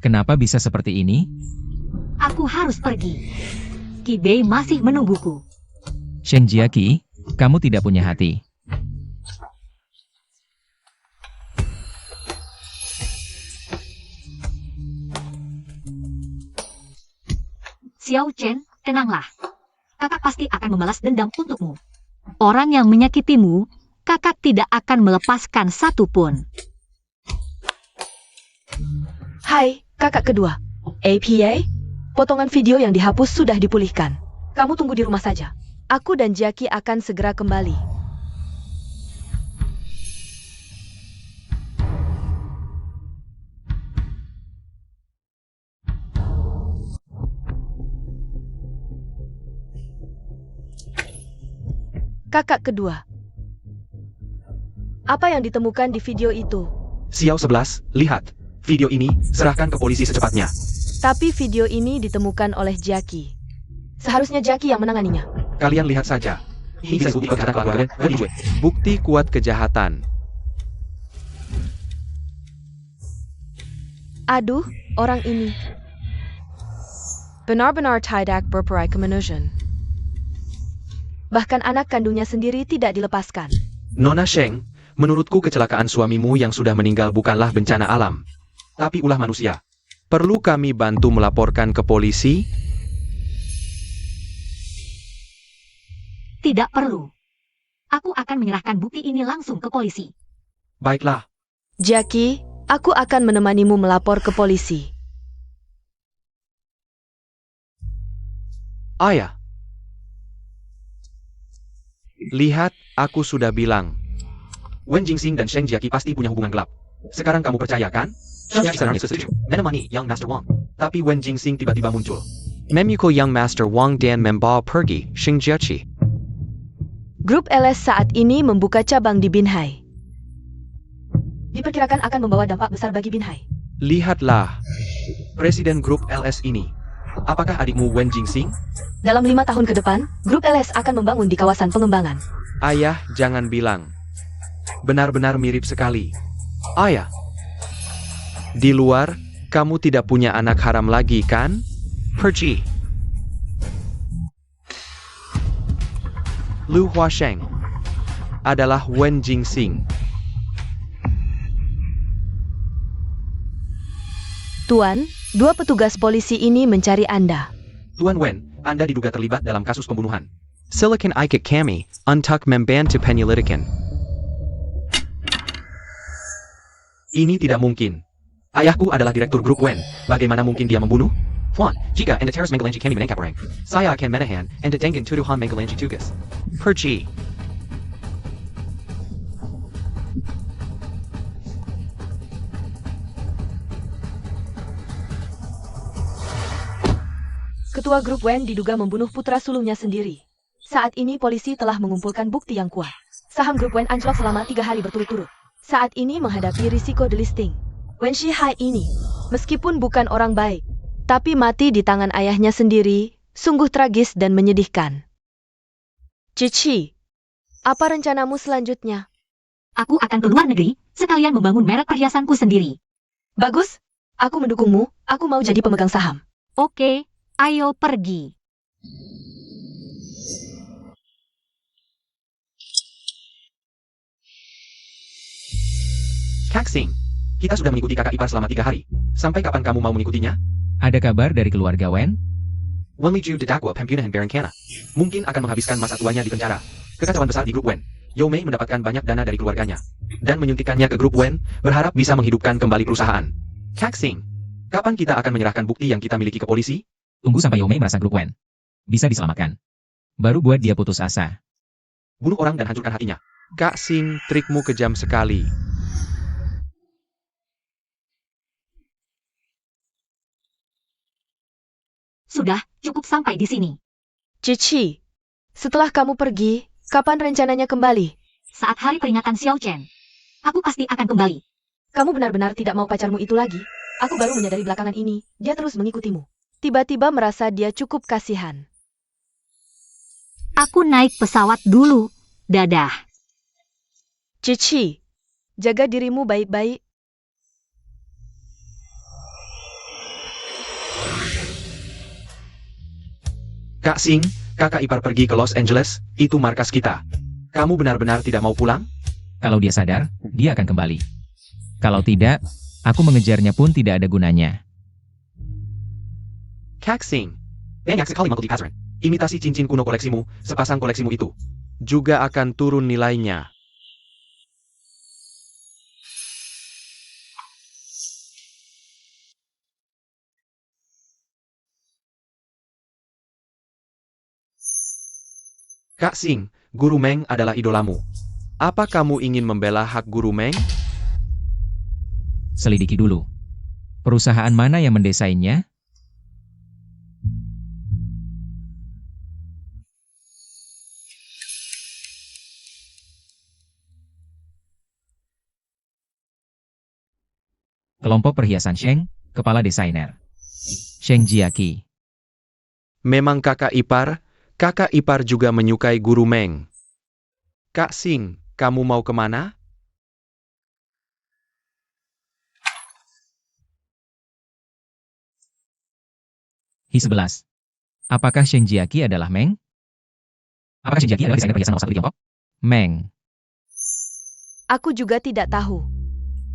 [SPEAKER 4] Kenapa bisa seperti ini?
[SPEAKER 2] Aku harus pergi. Kibei masih menungguku.
[SPEAKER 4] Shenjiaki, kamu tidak punya hati.
[SPEAKER 2] Xiao Chen, tenanglah. Kakak pasti akan membalas dendam untukmu. Orang yang menyakitimu, kakak tidak akan melepaskan satupun.
[SPEAKER 3] Hai, kakak kedua. APA? Potongan video yang dihapus sudah dipulihkan. Kamu tunggu di rumah saja. Aku dan Jackie akan segera kembali. Kakak kedua. Apa yang ditemukan di video itu?
[SPEAKER 5] Xiao 11, lihat. Video ini, serahkan ke polisi secepatnya.
[SPEAKER 3] Tapi video ini ditemukan oleh Jackie. Seharusnya Jackie yang menanganinya.
[SPEAKER 5] Kalian lihat saja. Ini bisa bukti kejahatan keluarga Wen, Wen. Bukti kuat kejahatan.
[SPEAKER 3] Aduh, orang ini. Benar-benar tidak berperai kemanusiaan. Bahkan anak kandungnya sendiri tidak dilepaskan.
[SPEAKER 5] Nona Sheng, Menurutku kecelakaan suamimu yang sudah meninggal bukanlah bencana alam, tapi ulah manusia. Perlu kami bantu melaporkan ke polisi?
[SPEAKER 2] Tidak perlu. Aku akan menyerahkan bukti ini langsung ke polisi.
[SPEAKER 5] Baiklah.
[SPEAKER 3] Jackie, aku akan menemanimu melapor ke polisi.
[SPEAKER 5] Ayah. Lihat, aku sudah bilang.
[SPEAKER 1] Wen Jingxing dan Sheng Jiaqi pasti punya hubungan gelap. Sekarang kamu percaya kan? Menemani Young Master Wang. Tapi Wen Jingxing tiba-tiba muncul.
[SPEAKER 5] Memuko Young Master Wang dan membawa pergi Xingjiaqi.
[SPEAKER 3] Grup LS saat ini membuka cabang di Binhai. Diperkirakan akan membawa dampak besar bagi Binhai.
[SPEAKER 5] Lihatlah.
[SPEAKER 1] Presiden grup LS ini. Apakah adikmu Wen Jingxing?
[SPEAKER 3] Dalam 5 tahun ke depan, grup LS akan membangun di kawasan pengembangan.
[SPEAKER 5] Ayah, jangan bilang. Benar-benar mirip sekali. Ayah. Di luar, kamu tidak punya anak haram lagi, kan? Pergi. Lu Huasheng adalah Wen Jingxing.
[SPEAKER 3] Tuan, 2 petugas polisi ini mencari Anda.
[SPEAKER 1] Tuan Wen, Anda diduga terlibat dalam kasus pembunuhan.
[SPEAKER 5] Silakan ikut kami untuk membantu penyelidikan.
[SPEAKER 1] Ini tidak mungkin. Ayahku adalah direktur grup Wen. Bagaimana mungkin dia membunuh? Huan, jika Anda terus menggelanji kami menangkap orang, saya akan menahan Anda dengan tuduhan menggelanji tugas.
[SPEAKER 5] Pergi.
[SPEAKER 3] Ketua grup Wen diduga membunuh putra sulungnya sendiri. Saat ini polisi telah mengumpulkan bukti yang kuat. Saham grup Wen anjlok selama 3 hari berturut-turut. Saat ini menghadapi risiko delisting. Wen Shihai ini, meskipun bukan orang baik, tapi mati di tangan ayahnya sendiri, sungguh tragis dan menyedihkan. Cici, apa rencanamu selanjutnya?
[SPEAKER 2] Aku akan ke luar negeri, sekalian membangun merek perhiasanku sendiri.
[SPEAKER 3] Bagus, aku mendukungmu, aku mau jadi pemegang saham.
[SPEAKER 2] Oke, ayo pergi.
[SPEAKER 1] Kak Xing, kita sudah mengikuti kakak ipar selama 3 hari. Sampai kapan kamu mau mengikutinya?
[SPEAKER 4] Ada kabar dari keluarga Wen?
[SPEAKER 1] Wen Liju didakwa pembunuhan berencana. Mungkin akan menghabiskan masa tuanya di penjara. Kekacauan besar di grup Wen. Yao Mei mendapatkan banyak dana dari keluarganya. Dan menyuntikkannya ke grup Wen, berharap bisa menghidupkan kembali perusahaan. Kak Xing, kapan kita akan menyerahkan bukti yang kita miliki ke polisi?
[SPEAKER 4] Tunggu sampai Yao Mei merasa grup Wen bisa diselamatkan. Baru buat dia putus asa.
[SPEAKER 1] Bunuh orang dan hancurkan hatinya.
[SPEAKER 5] Kak Xing, trikmu kejam sekali.
[SPEAKER 2] Sudah, cukup sampai di sini.
[SPEAKER 3] Cici, setelah kamu pergi, kapan rencananya kembali?
[SPEAKER 2] Saat hari peringatan Xiao Chen, aku pasti akan kembali.
[SPEAKER 3] Kamu benar-benar tidak mau pacarmu itu lagi? Aku baru menyadari belakangan ini, dia terus mengikutimu. Tiba-tiba merasa dia cukup kasihan.
[SPEAKER 2] Aku naik pesawat dulu. Dadah.
[SPEAKER 3] Cici, jaga dirimu baik-baik.
[SPEAKER 1] Kak Xing, kakak ipar pergi ke Los Angeles, itu markas kita. Kamu benar-benar tidak mau pulang?
[SPEAKER 4] Kalau dia sadar, dia akan kembali. Kalau tidak, aku mengejarnya pun tidak ada gunanya.
[SPEAKER 1] Kak Xing, banyak sekali multi-pattern. Imitasi cincin kuno koleksimu, sepasang koleksimu itu.
[SPEAKER 5] Juga akan turun nilainya.
[SPEAKER 1] Kak Xing, Guru Meng adalah idolamu.
[SPEAKER 5] Apa kamu ingin membela hak Guru Meng?
[SPEAKER 4] Selidiki dulu. Perusahaan mana yang mendesainnya? Kelompok perhiasan Sheng, kepala desainer. Sheng Jiaqi.
[SPEAKER 5] Memang kakak ipar juga menyukai Guru Meng. Kak Xing, kamu mau kemana?
[SPEAKER 4] Hi-11. Apakah Sheng Jiaqi adalah Meng? Apakah Sheng Jiaqi adalah desainer perhiasan nomor 1 di Tiongkok? Meng.
[SPEAKER 3] Aku juga tidak tahu.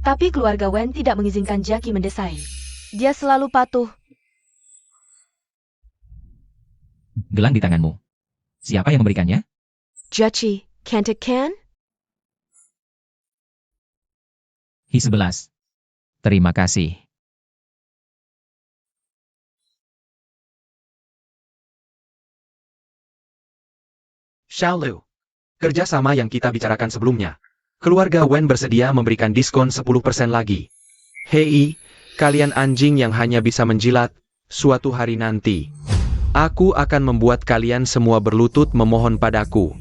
[SPEAKER 3] Tapi keluarga Wen tidak mengizinkan Jiaqi mendesain. Dia selalu patuh.
[SPEAKER 4] Gelang di tanganmu. Siapa yang memberikannya?
[SPEAKER 3] Jiaqi, can't it can?
[SPEAKER 4] Hi-11. Terima kasih.
[SPEAKER 5] Xiaolu. Kerjasama yang kita bicarakan sebelumnya. Keluarga Wen bersedia memberikan diskon 10% lagi. Hei, kalian anjing yang hanya bisa menjilat, suatu hari nanti. Aku akan membuat kalian semua berlutut memohon padaku.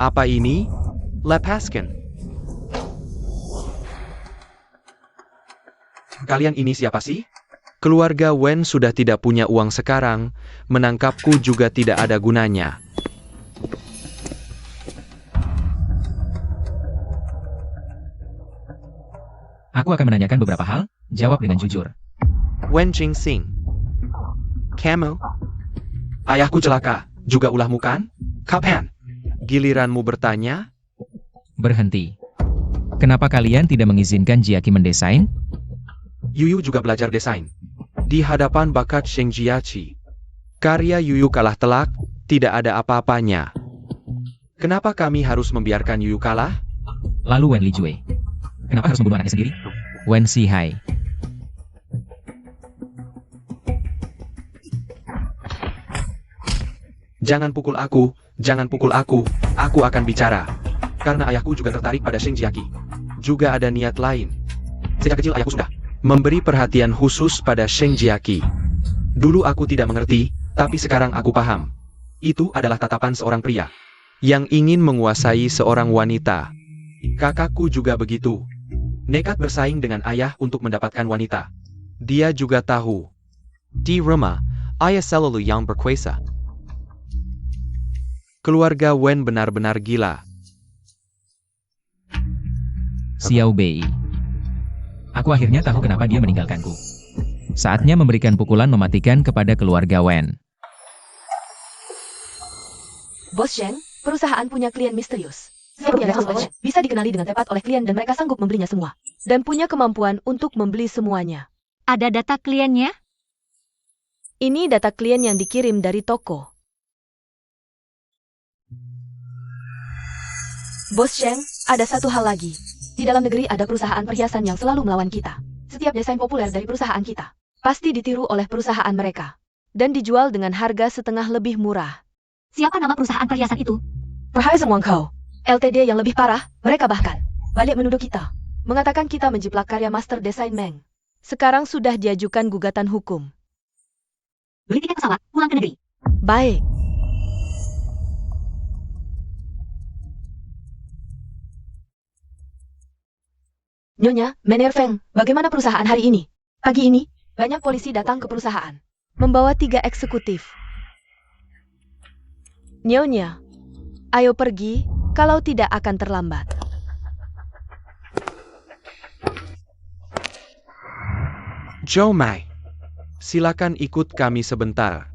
[SPEAKER 5] Apa ini? Lepaskan. Kalian ini siapa sih? Keluarga Wen sudah tidak punya uang sekarang, menangkapku juga tidak ada gunanya.
[SPEAKER 4] Aku akan menanyakan beberapa hal, jawab dengan jujur.
[SPEAKER 5] Wen Qingxing. Kamu? Ayahku celaka, juga ulahmu kan? Kapan? Giliranmu bertanya?
[SPEAKER 4] Berhenti. Kenapa kalian tidak mengizinkan Jiaqi mendesain?
[SPEAKER 5] Yuyu juga belajar desain. Di hadapan bakat Sheng Jiaqi. Karya Yuyu kalah telak, tidak ada apa-apanya. Kenapa kami harus membiarkan Yuyu kalah?
[SPEAKER 4] Lalu Wen Lijue. Kenapa harus membunuh anaknya sendiri? Wen Sihai.
[SPEAKER 5] Jangan pukul aku akan bicara. Karena ayahku juga tertarik pada Sheng Jiaqi. Juga ada niat lain. Sejak kecil ayahku sudah memberi perhatian khusus pada Sheng Jiaqi. Dulu aku tidak mengerti, tapi sekarang aku paham. Itu adalah tatapan seorang pria yang ingin menguasai seorang wanita. Kakakku juga begitu. Nekat bersaing dengan ayah untuk mendapatkan wanita. Dia juga tahu. Di rumah, ayah selalu yang berkuasa. Keluarga Wen benar-benar gila.
[SPEAKER 4] Xiao Bei. Aku akhirnya tahu kenapa dia meninggalkanku. Saatnya memberikan pukulan mematikan kepada keluarga Wen.
[SPEAKER 3] Bos Sheng, perusahaan punya klien misterius. Seperti Alex bisa dikenali dengan tepat oleh klien dan mereka sanggup membelinya semua. Dan punya kemampuan untuk membeli semuanya.
[SPEAKER 2] Ada data kliennya?
[SPEAKER 3] Ini data klien yang dikirim dari toko. Bos Sheng, ada satu hal lagi. Di dalam negeri ada perusahaan perhiasan yang selalu melawan kita. Setiap desain populer dari perusahaan kita pasti ditiru oleh perusahaan mereka. Dan dijual dengan harga setengah lebih murah.
[SPEAKER 2] Siapa nama perusahaan perhiasan itu?
[SPEAKER 3] Perhiasan Wangkou, LTD yang lebih parah, mereka bahkan balik menuduh kita. Mengatakan kita menjiplak karya master desain Meng. Sekarang sudah diajukan gugatan hukum.
[SPEAKER 2] Beli tiket pesawat, pulang ke negeri.
[SPEAKER 3] Baik. Nyonya, Mener Feng, bagaimana perusahaan hari ini? Pagi ini, banyak polisi datang ke perusahaan. Membawa 3 eksekutif. Nyonya, ayo pergi, kalau tidak akan terlambat.
[SPEAKER 5] Zhou Mai, silakan ikut kami sebentar.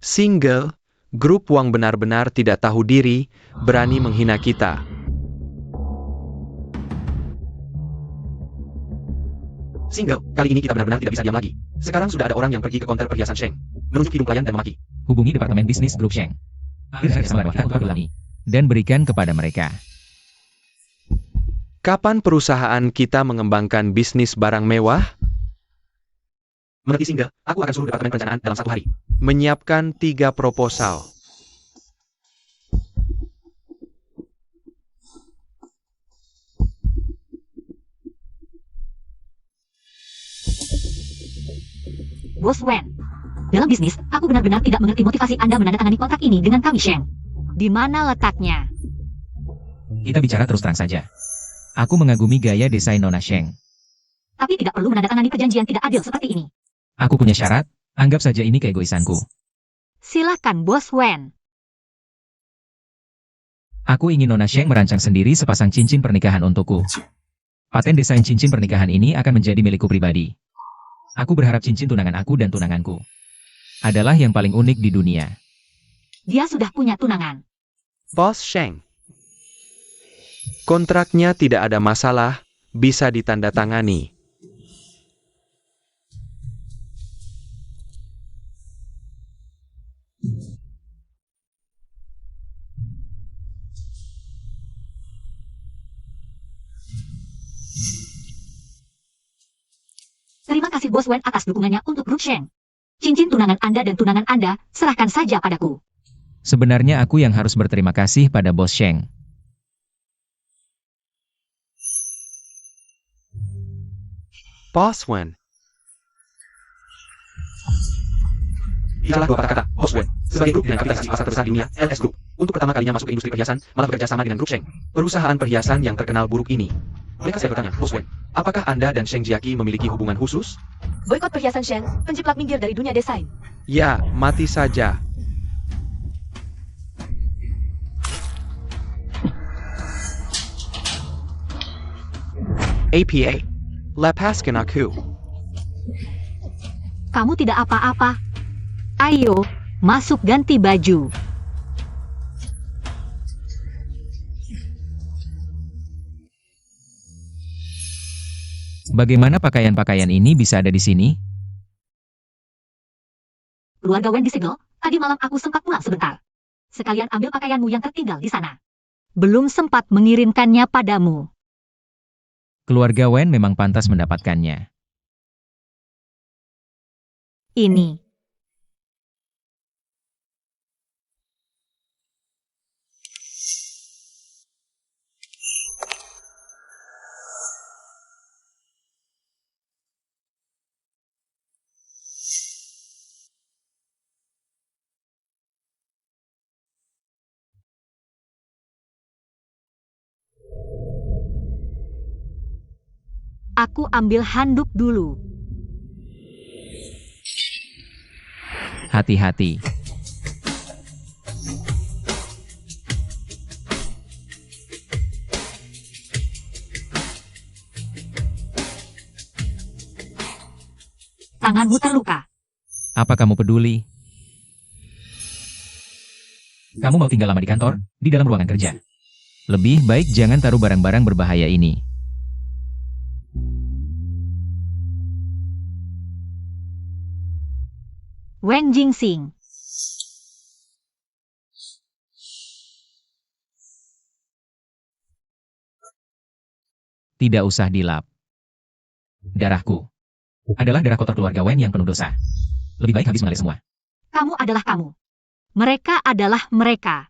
[SPEAKER 5] Single, grup Wang benar-benar tidak tahu diri, berani menghina kita. Single, kali ini kita benar-benar tidak bisa diam lagi. Sekarang sudah ada orang yang pergi ke konter perhiasan Sheng, menunjuk hidung klien dan memaki.
[SPEAKER 4] Hubungi Departemen Bisnis Grup Sheng. Akhirnya kerjasama dengan untuk ulangi. Dan berikan kepada mereka.
[SPEAKER 5] Kapan perusahaan kita mengembangkan bisnis barang mewah? Mengerti Single, aku akan suruh Departemen Perencanaan dalam 1 hari menyiapkan 3 proposal.
[SPEAKER 2] Bos Wen. Dalam bisnis, aku benar-benar tidak mengerti motivasi Anda menandatangani kontrak ini dengan kami, Sheng. Di mana letaknya?
[SPEAKER 4] Kita bicara terus terang saja. Aku mengagumi gaya desain Nona Sheng.
[SPEAKER 2] Tapi tidak perlu menandatangani perjanjian tidak adil seperti ini.
[SPEAKER 4] Aku punya syarat, anggap saja ini keegoisanku.
[SPEAKER 2] Silakan, Bos Wen.
[SPEAKER 4] Aku ingin Nona Sheng merancang sendiri sepasang cincin pernikahan untukku. Paten desain cincin pernikahan ini akan menjadi milikku pribadi. Aku berharap cincin tunangan aku dan tunanganku adalah yang paling unik di dunia.
[SPEAKER 2] Dia sudah punya tunangan.
[SPEAKER 5] Bos Sheng. Kontraknya tidak ada masalah, bisa ditandatangani.
[SPEAKER 2] Terima kasih Bos Wen atas dukungannya untuk grup Sheng. Cincin tunangan Anda dan tunangan Anda, serahkan saja padaku.
[SPEAKER 4] Sebenarnya aku yang harus berterima kasih pada Bos Sheng.
[SPEAKER 5] Bos Wen.
[SPEAKER 1] Bicaralah dua patah kata, Bos Wen. Sebagai grup dengan kapitalisasi pasar terbesar di dunia, LS Group, untuk pertama kalinya masuk ke industri perhiasan, malah bekerja sama dengan grup Sheng, perusahaan perhiasan yang terkenal buruk ini. Bolehkah saya bertanya, Bos Wen, apakah Anda dan Sheng Jiaqi memiliki hubungan khusus?
[SPEAKER 3] Boykot perhiasan Sheng, penjiplak minggir dari dunia desain.
[SPEAKER 5] Ya, mati saja. APA, lepaskan aku.
[SPEAKER 2] Kamu tidak apa-apa. Ayo, masuk ganti baju.
[SPEAKER 4] Bagaimana pakaian-pakaian ini bisa ada di sini?
[SPEAKER 2] Keluarga Wen disegel, tadi malam aku sempat pulang sebentar. Sekalian ambil pakaianmu yang tertinggal di sana. Belum sempat mengirimkannya padamu.
[SPEAKER 4] Keluarga Wen memang pantas mendapatkannya.
[SPEAKER 2] Ini. Aku ambil handuk dulu.
[SPEAKER 4] Hati-hati.
[SPEAKER 2] Tanganmu terluka.
[SPEAKER 4] Apa kamu peduli? Kamu mau tinggal lama di kantor, di dalam ruangan kerja. Lebih baik jangan taruh barang-barang berbahaya ini.
[SPEAKER 2] Wen Jingxing.
[SPEAKER 4] Tidak usah dilap. Darahku adalah darah kotor keluarga Wen yang penuh dosa. Lebih baik habis mengalir semua.
[SPEAKER 2] Kamu adalah kamu. Mereka adalah mereka.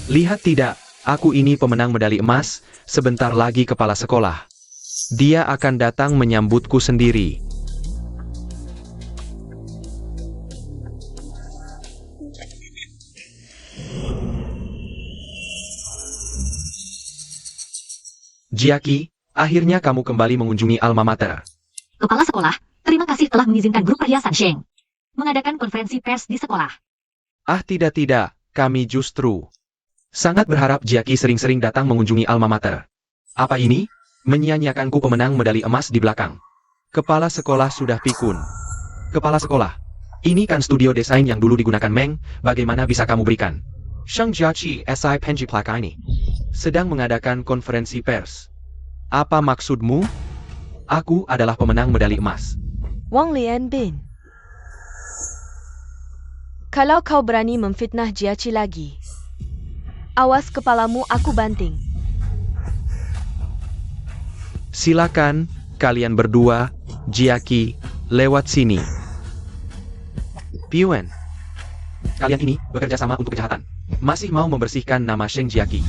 [SPEAKER 5] Lihat tidak, aku ini pemenang medali emas, sebentar lagi kepala sekolah. Dia akan datang menyambutku sendiri. Jiaqi, akhirnya kamu kembali mengunjungi alma mater.
[SPEAKER 2] Kepala sekolah, terima kasih telah mengizinkan grup perhiasan Sheng mengadakan konferensi pers di sekolah.
[SPEAKER 5] Ah tidak, kami justru sangat berharap Jiaqi sering-sering datang mengunjungi alma mater. Apa ini? Menyia-nyiakanku pemenang medali emas di belakang. Kepala sekolah sudah pikun. Kepala sekolah, ini kan studio desain yang dulu digunakan Meng, bagaimana bisa kamu berikan? Sheng Jiaqi SI Penjiplak ini sedang mengadakan konferensi pers. Apa maksudmu? Aku adalah pemenang medali emas.
[SPEAKER 3] Wang Lianbin. Kalau kau berani memfitnah Jiaqi lagi, awas kepalamu aku banting.
[SPEAKER 5] Silakan, kalian berdua, Jiaqi, lewat sini. Piuan, kalian ini bekerja sama untuk kejahatan. Masih mau membersihkan nama Sheng Jiaqi.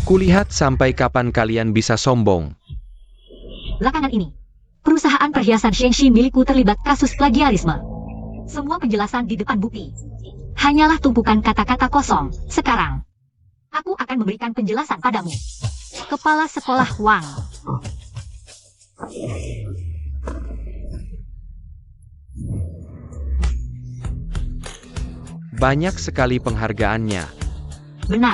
[SPEAKER 5] Kulihat sampai kapan kalian bisa sombong.
[SPEAKER 2] Belakangan ini, perusahaan perhiasan Shengxi milikku terlibat kasus plagiarisme. Semua penjelasan di depan bukti hanyalah tumpukan kata-kata kosong. Sekarang, aku akan memberikan penjelasan padamu. Kepala Sekolah Wang.
[SPEAKER 5] Banyak sekali penghargaannya.
[SPEAKER 2] Benar.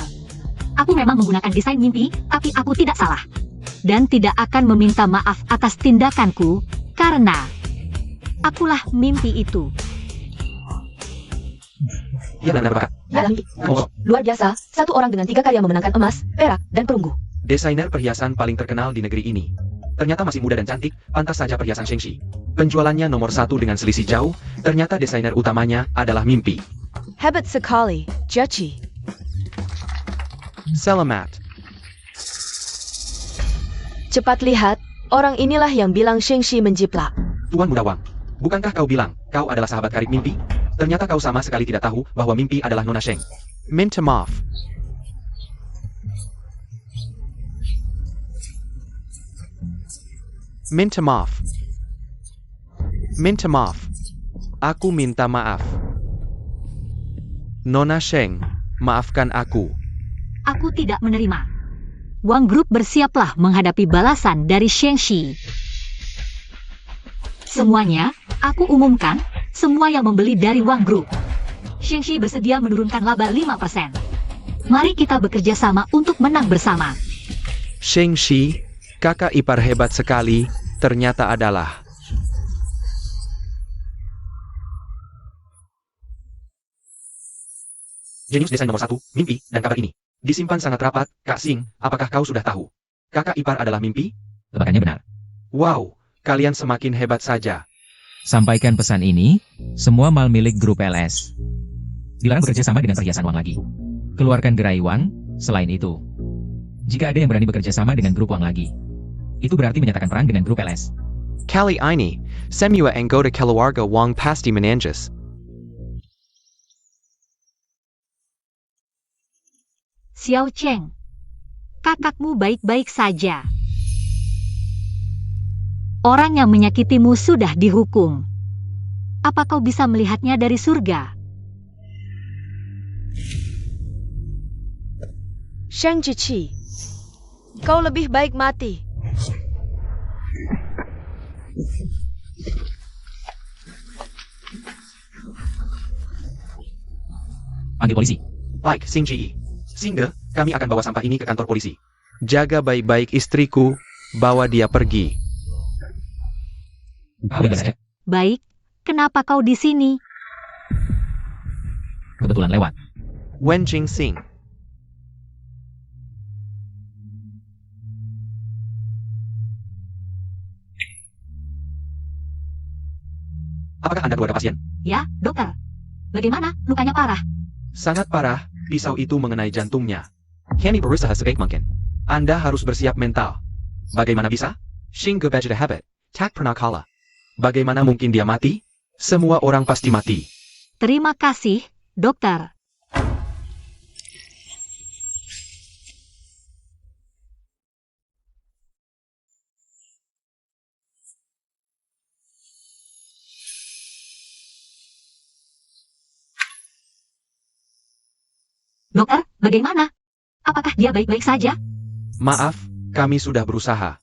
[SPEAKER 2] Aku memang menggunakan desain mimpi, tapi aku tidak salah. Dan tidak akan meminta maaf atas tindakanku, karena akulah mimpi itu.
[SPEAKER 1] Ia benar bakat.
[SPEAKER 3] Ya, Lambi.
[SPEAKER 1] Oh,
[SPEAKER 3] Luar biasa, satu orang dengan 3 karya memenangkan emas, perak, dan perunggu.
[SPEAKER 1] desainer perhiasan paling terkenal di negeri ini. Ternyata masih muda dan cantik, pantas saja perhiasan Shengxi. Penjualannya nomor 1 dengan selisih jauh, ternyata desainer utamanya adalah mimpi.
[SPEAKER 3] Hebat sekali, Jaci.
[SPEAKER 5] Selamat.
[SPEAKER 3] Cepat lihat, orang inilah yang bilang Shengxi menjiplak.
[SPEAKER 1] Tuan Muda Wang, bukankah kau bilang kau adalah sahabat karib mimpi? Ternyata kau sama sekali tidak tahu bahwa mimpi adalah Nona Sheng.
[SPEAKER 5] Minta maaf. Minta maaf. Minta maaf. Aku minta maaf. Nona Sheng, maafkan aku.
[SPEAKER 2] Aku tidak menerima. Wang Group bersiaplah menghadapi balasan dari Shengxi. Semuanya, aku umumkan, semua yang membeli dari Wang Group. Shengxi bersedia menurunkan laba 5%. Mari kita bekerja sama untuk menang bersama.
[SPEAKER 5] Shengxi, kakak ipar hebat sekali, ternyata adalah.
[SPEAKER 1] Jenius desain nomor 1, mimpi, dan kabar ini. Disimpan sangat rapat, Kak Xing, apakah kau sudah tahu? Kakak ipar adalah mimpi?
[SPEAKER 4] Tebakannya benar.
[SPEAKER 5] Wow, kalian semakin hebat saja.
[SPEAKER 4] Sampaikan pesan ini, semua mal milik grup LS. Dilarang bekerja sama dengan perhiasan Wang lagi. Keluarkan gerai Wang, selain itu. Jika ada yang berani bekerja sama dengan grup Wang lagi, itu berarti menyatakan perang dengan grup LS.
[SPEAKER 5] Kali ini, semua anggota keluarga Wang pasti menanjus.
[SPEAKER 2] Xiao Cheng, kakakmu baik-baik saja. Orang yang menyakitimu sudah dihukum. Apa kau bisa melihatnya dari surga?
[SPEAKER 3] Sheng Jiqi, kau lebih baik mati.
[SPEAKER 4] Panggil polisi.
[SPEAKER 1] Baik, Xing Ji. Sehingga, kami akan bawa sampah ini ke kantor polisi.
[SPEAKER 5] Jaga baik-baik istriku, bawa dia pergi.
[SPEAKER 4] Bebas saja.
[SPEAKER 2] Baik, kenapa kau di sini?
[SPEAKER 4] Kebetulan lewat.
[SPEAKER 5] Wen Jingxing.
[SPEAKER 1] Apakah Anda keluarga pasien?
[SPEAKER 2] Ya, dokter. Bagaimana? Lukanya parah.
[SPEAKER 1] Sangat parah, pisau itu mengenai jantungnya. Kami berusaha sebaik mungkin. Anda harus bersiap mental. Bagaimana bisa? Xing Ge Bajida Habit, tak pernah kalah. Bagaimana mungkin dia mati? Semua orang pasti mati.
[SPEAKER 2] Terima kasih, dokter. Dokter, bagaimana? Apakah dia baik-baik saja?
[SPEAKER 5] Maaf, kami sudah berusaha.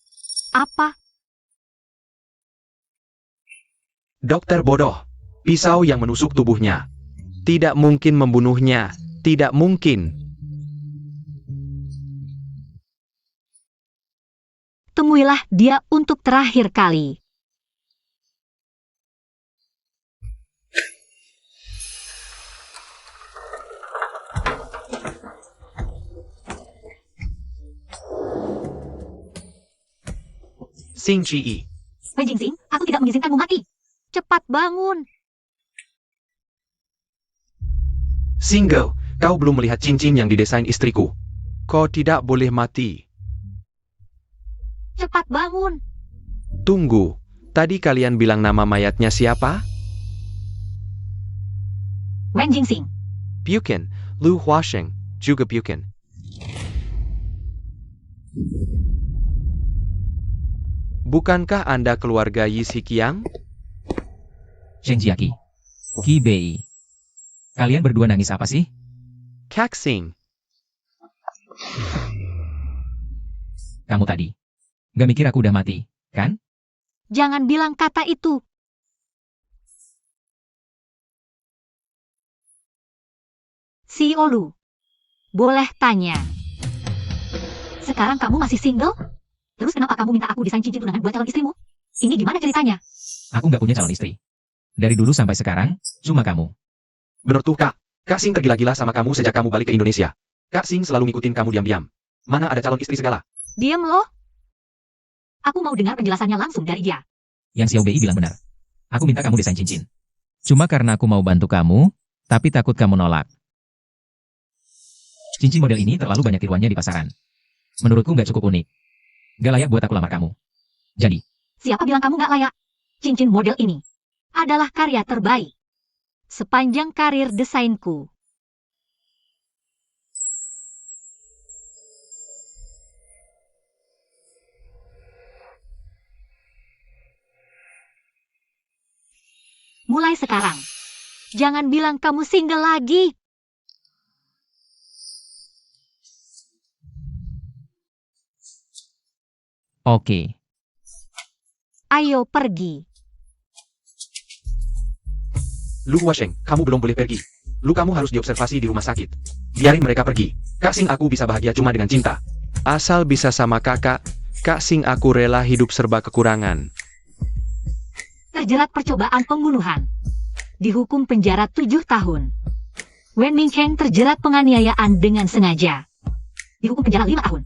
[SPEAKER 2] Apa?
[SPEAKER 1] Dokter bodoh. Pisau yang menusuk tubuhnya.
[SPEAKER 5] Tidak mungkin membunuhnya. Tidak mungkin.
[SPEAKER 2] Temuilah dia untuk terakhir kali.
[SPEAKER 1] Xing Ji.
[SPEAKER 2] Wen Jingxing, aku tidak mengizinkanmu mati. Cepat bangun.
[SPEAKER 1] Single, kau belum melihat cincin yang didesain istriku.
[SPEAKER 5] Kau tidak boleh mati.
[SPEAKER 2] Cepat bangun.
[SPEAKER 5] Tunggu, tadi kalian bilang nama mayatnya siapa?
[SPEAKER 2] Wen Jingxing.
[SPEAKER 5] Bukan, Lu Huasheng, juga bukan. Bukankah Anda keluarga Yi Xiqiang?
[SPEAKER 4] Sheng Jiaqi. Qi Bei. Kalian berdua nangis apa sih?
[SPEAKER 5] Kak Xing.
[SPEAKER 4] kamu tadi. Gak mikir aku udah mati, kan?
[SPEAKER 2] Jangan bilang kata itu. Si Olu, boleh tanya. Sekarang kamu masih single? Terus kenapa kamu minta aku desain cincin tunangan buat calon istrimu? Ini gimana ceritanya?
[SPEAKER 4] Aku gak punya calon istri. Dari dulu sampai sekarang, cuma kamu.
[SPEAKER 5] Bener tuh Kak. Kak Sing tergila-gila sama kamu sejak kamu balik ke Indonesia. Kak Sing selalu ngikutin kamu diam-diam. Mana ada calon istri segala.
[SPEAKER 2] Diam loh. Aku mau dengar penjelasannya langsung dari dia.
[SPEAKER 4] Yang Xiao Bei bilang benar. Aku minta kamu desain cincin. Cuma karena aku mau bantu kamu, tapi takut kamu nolak. Cincin model ini terlalu banyak tiruannya di pasaran. Menurutku nggak cukup unik. Gak layak buat aku lamar kamu. Jadi,
[SPEAKER 2] Siapa bilang kamu gak layak? Cincin model ini adalah karya terbaik sepanjang karir desainku. Mulai sekarang, jangan bilang kamu single lagi.
[SPEAKER 4] oke.
[SPEAKER 2] Ayo pergi.
[SPEAKER 5] Lu Huasheng, kamu belum boleh pergi. Lu kamu harus diobservasi di rumah sakit. Biarin mereka pergi. Kak Sing aku bisa bahagia cuma dengan cinta. Asal bisa sama kakak, Kak Sing aku rela hidup serba kekurangan.
[SPEAKER 2] Terjerat percobaan pembunuhan. Dihukum penjara 7 tahun. Wen Mingheng terjerat penganiayaan dengan sengaja. Dihukum penjara 5 tahun.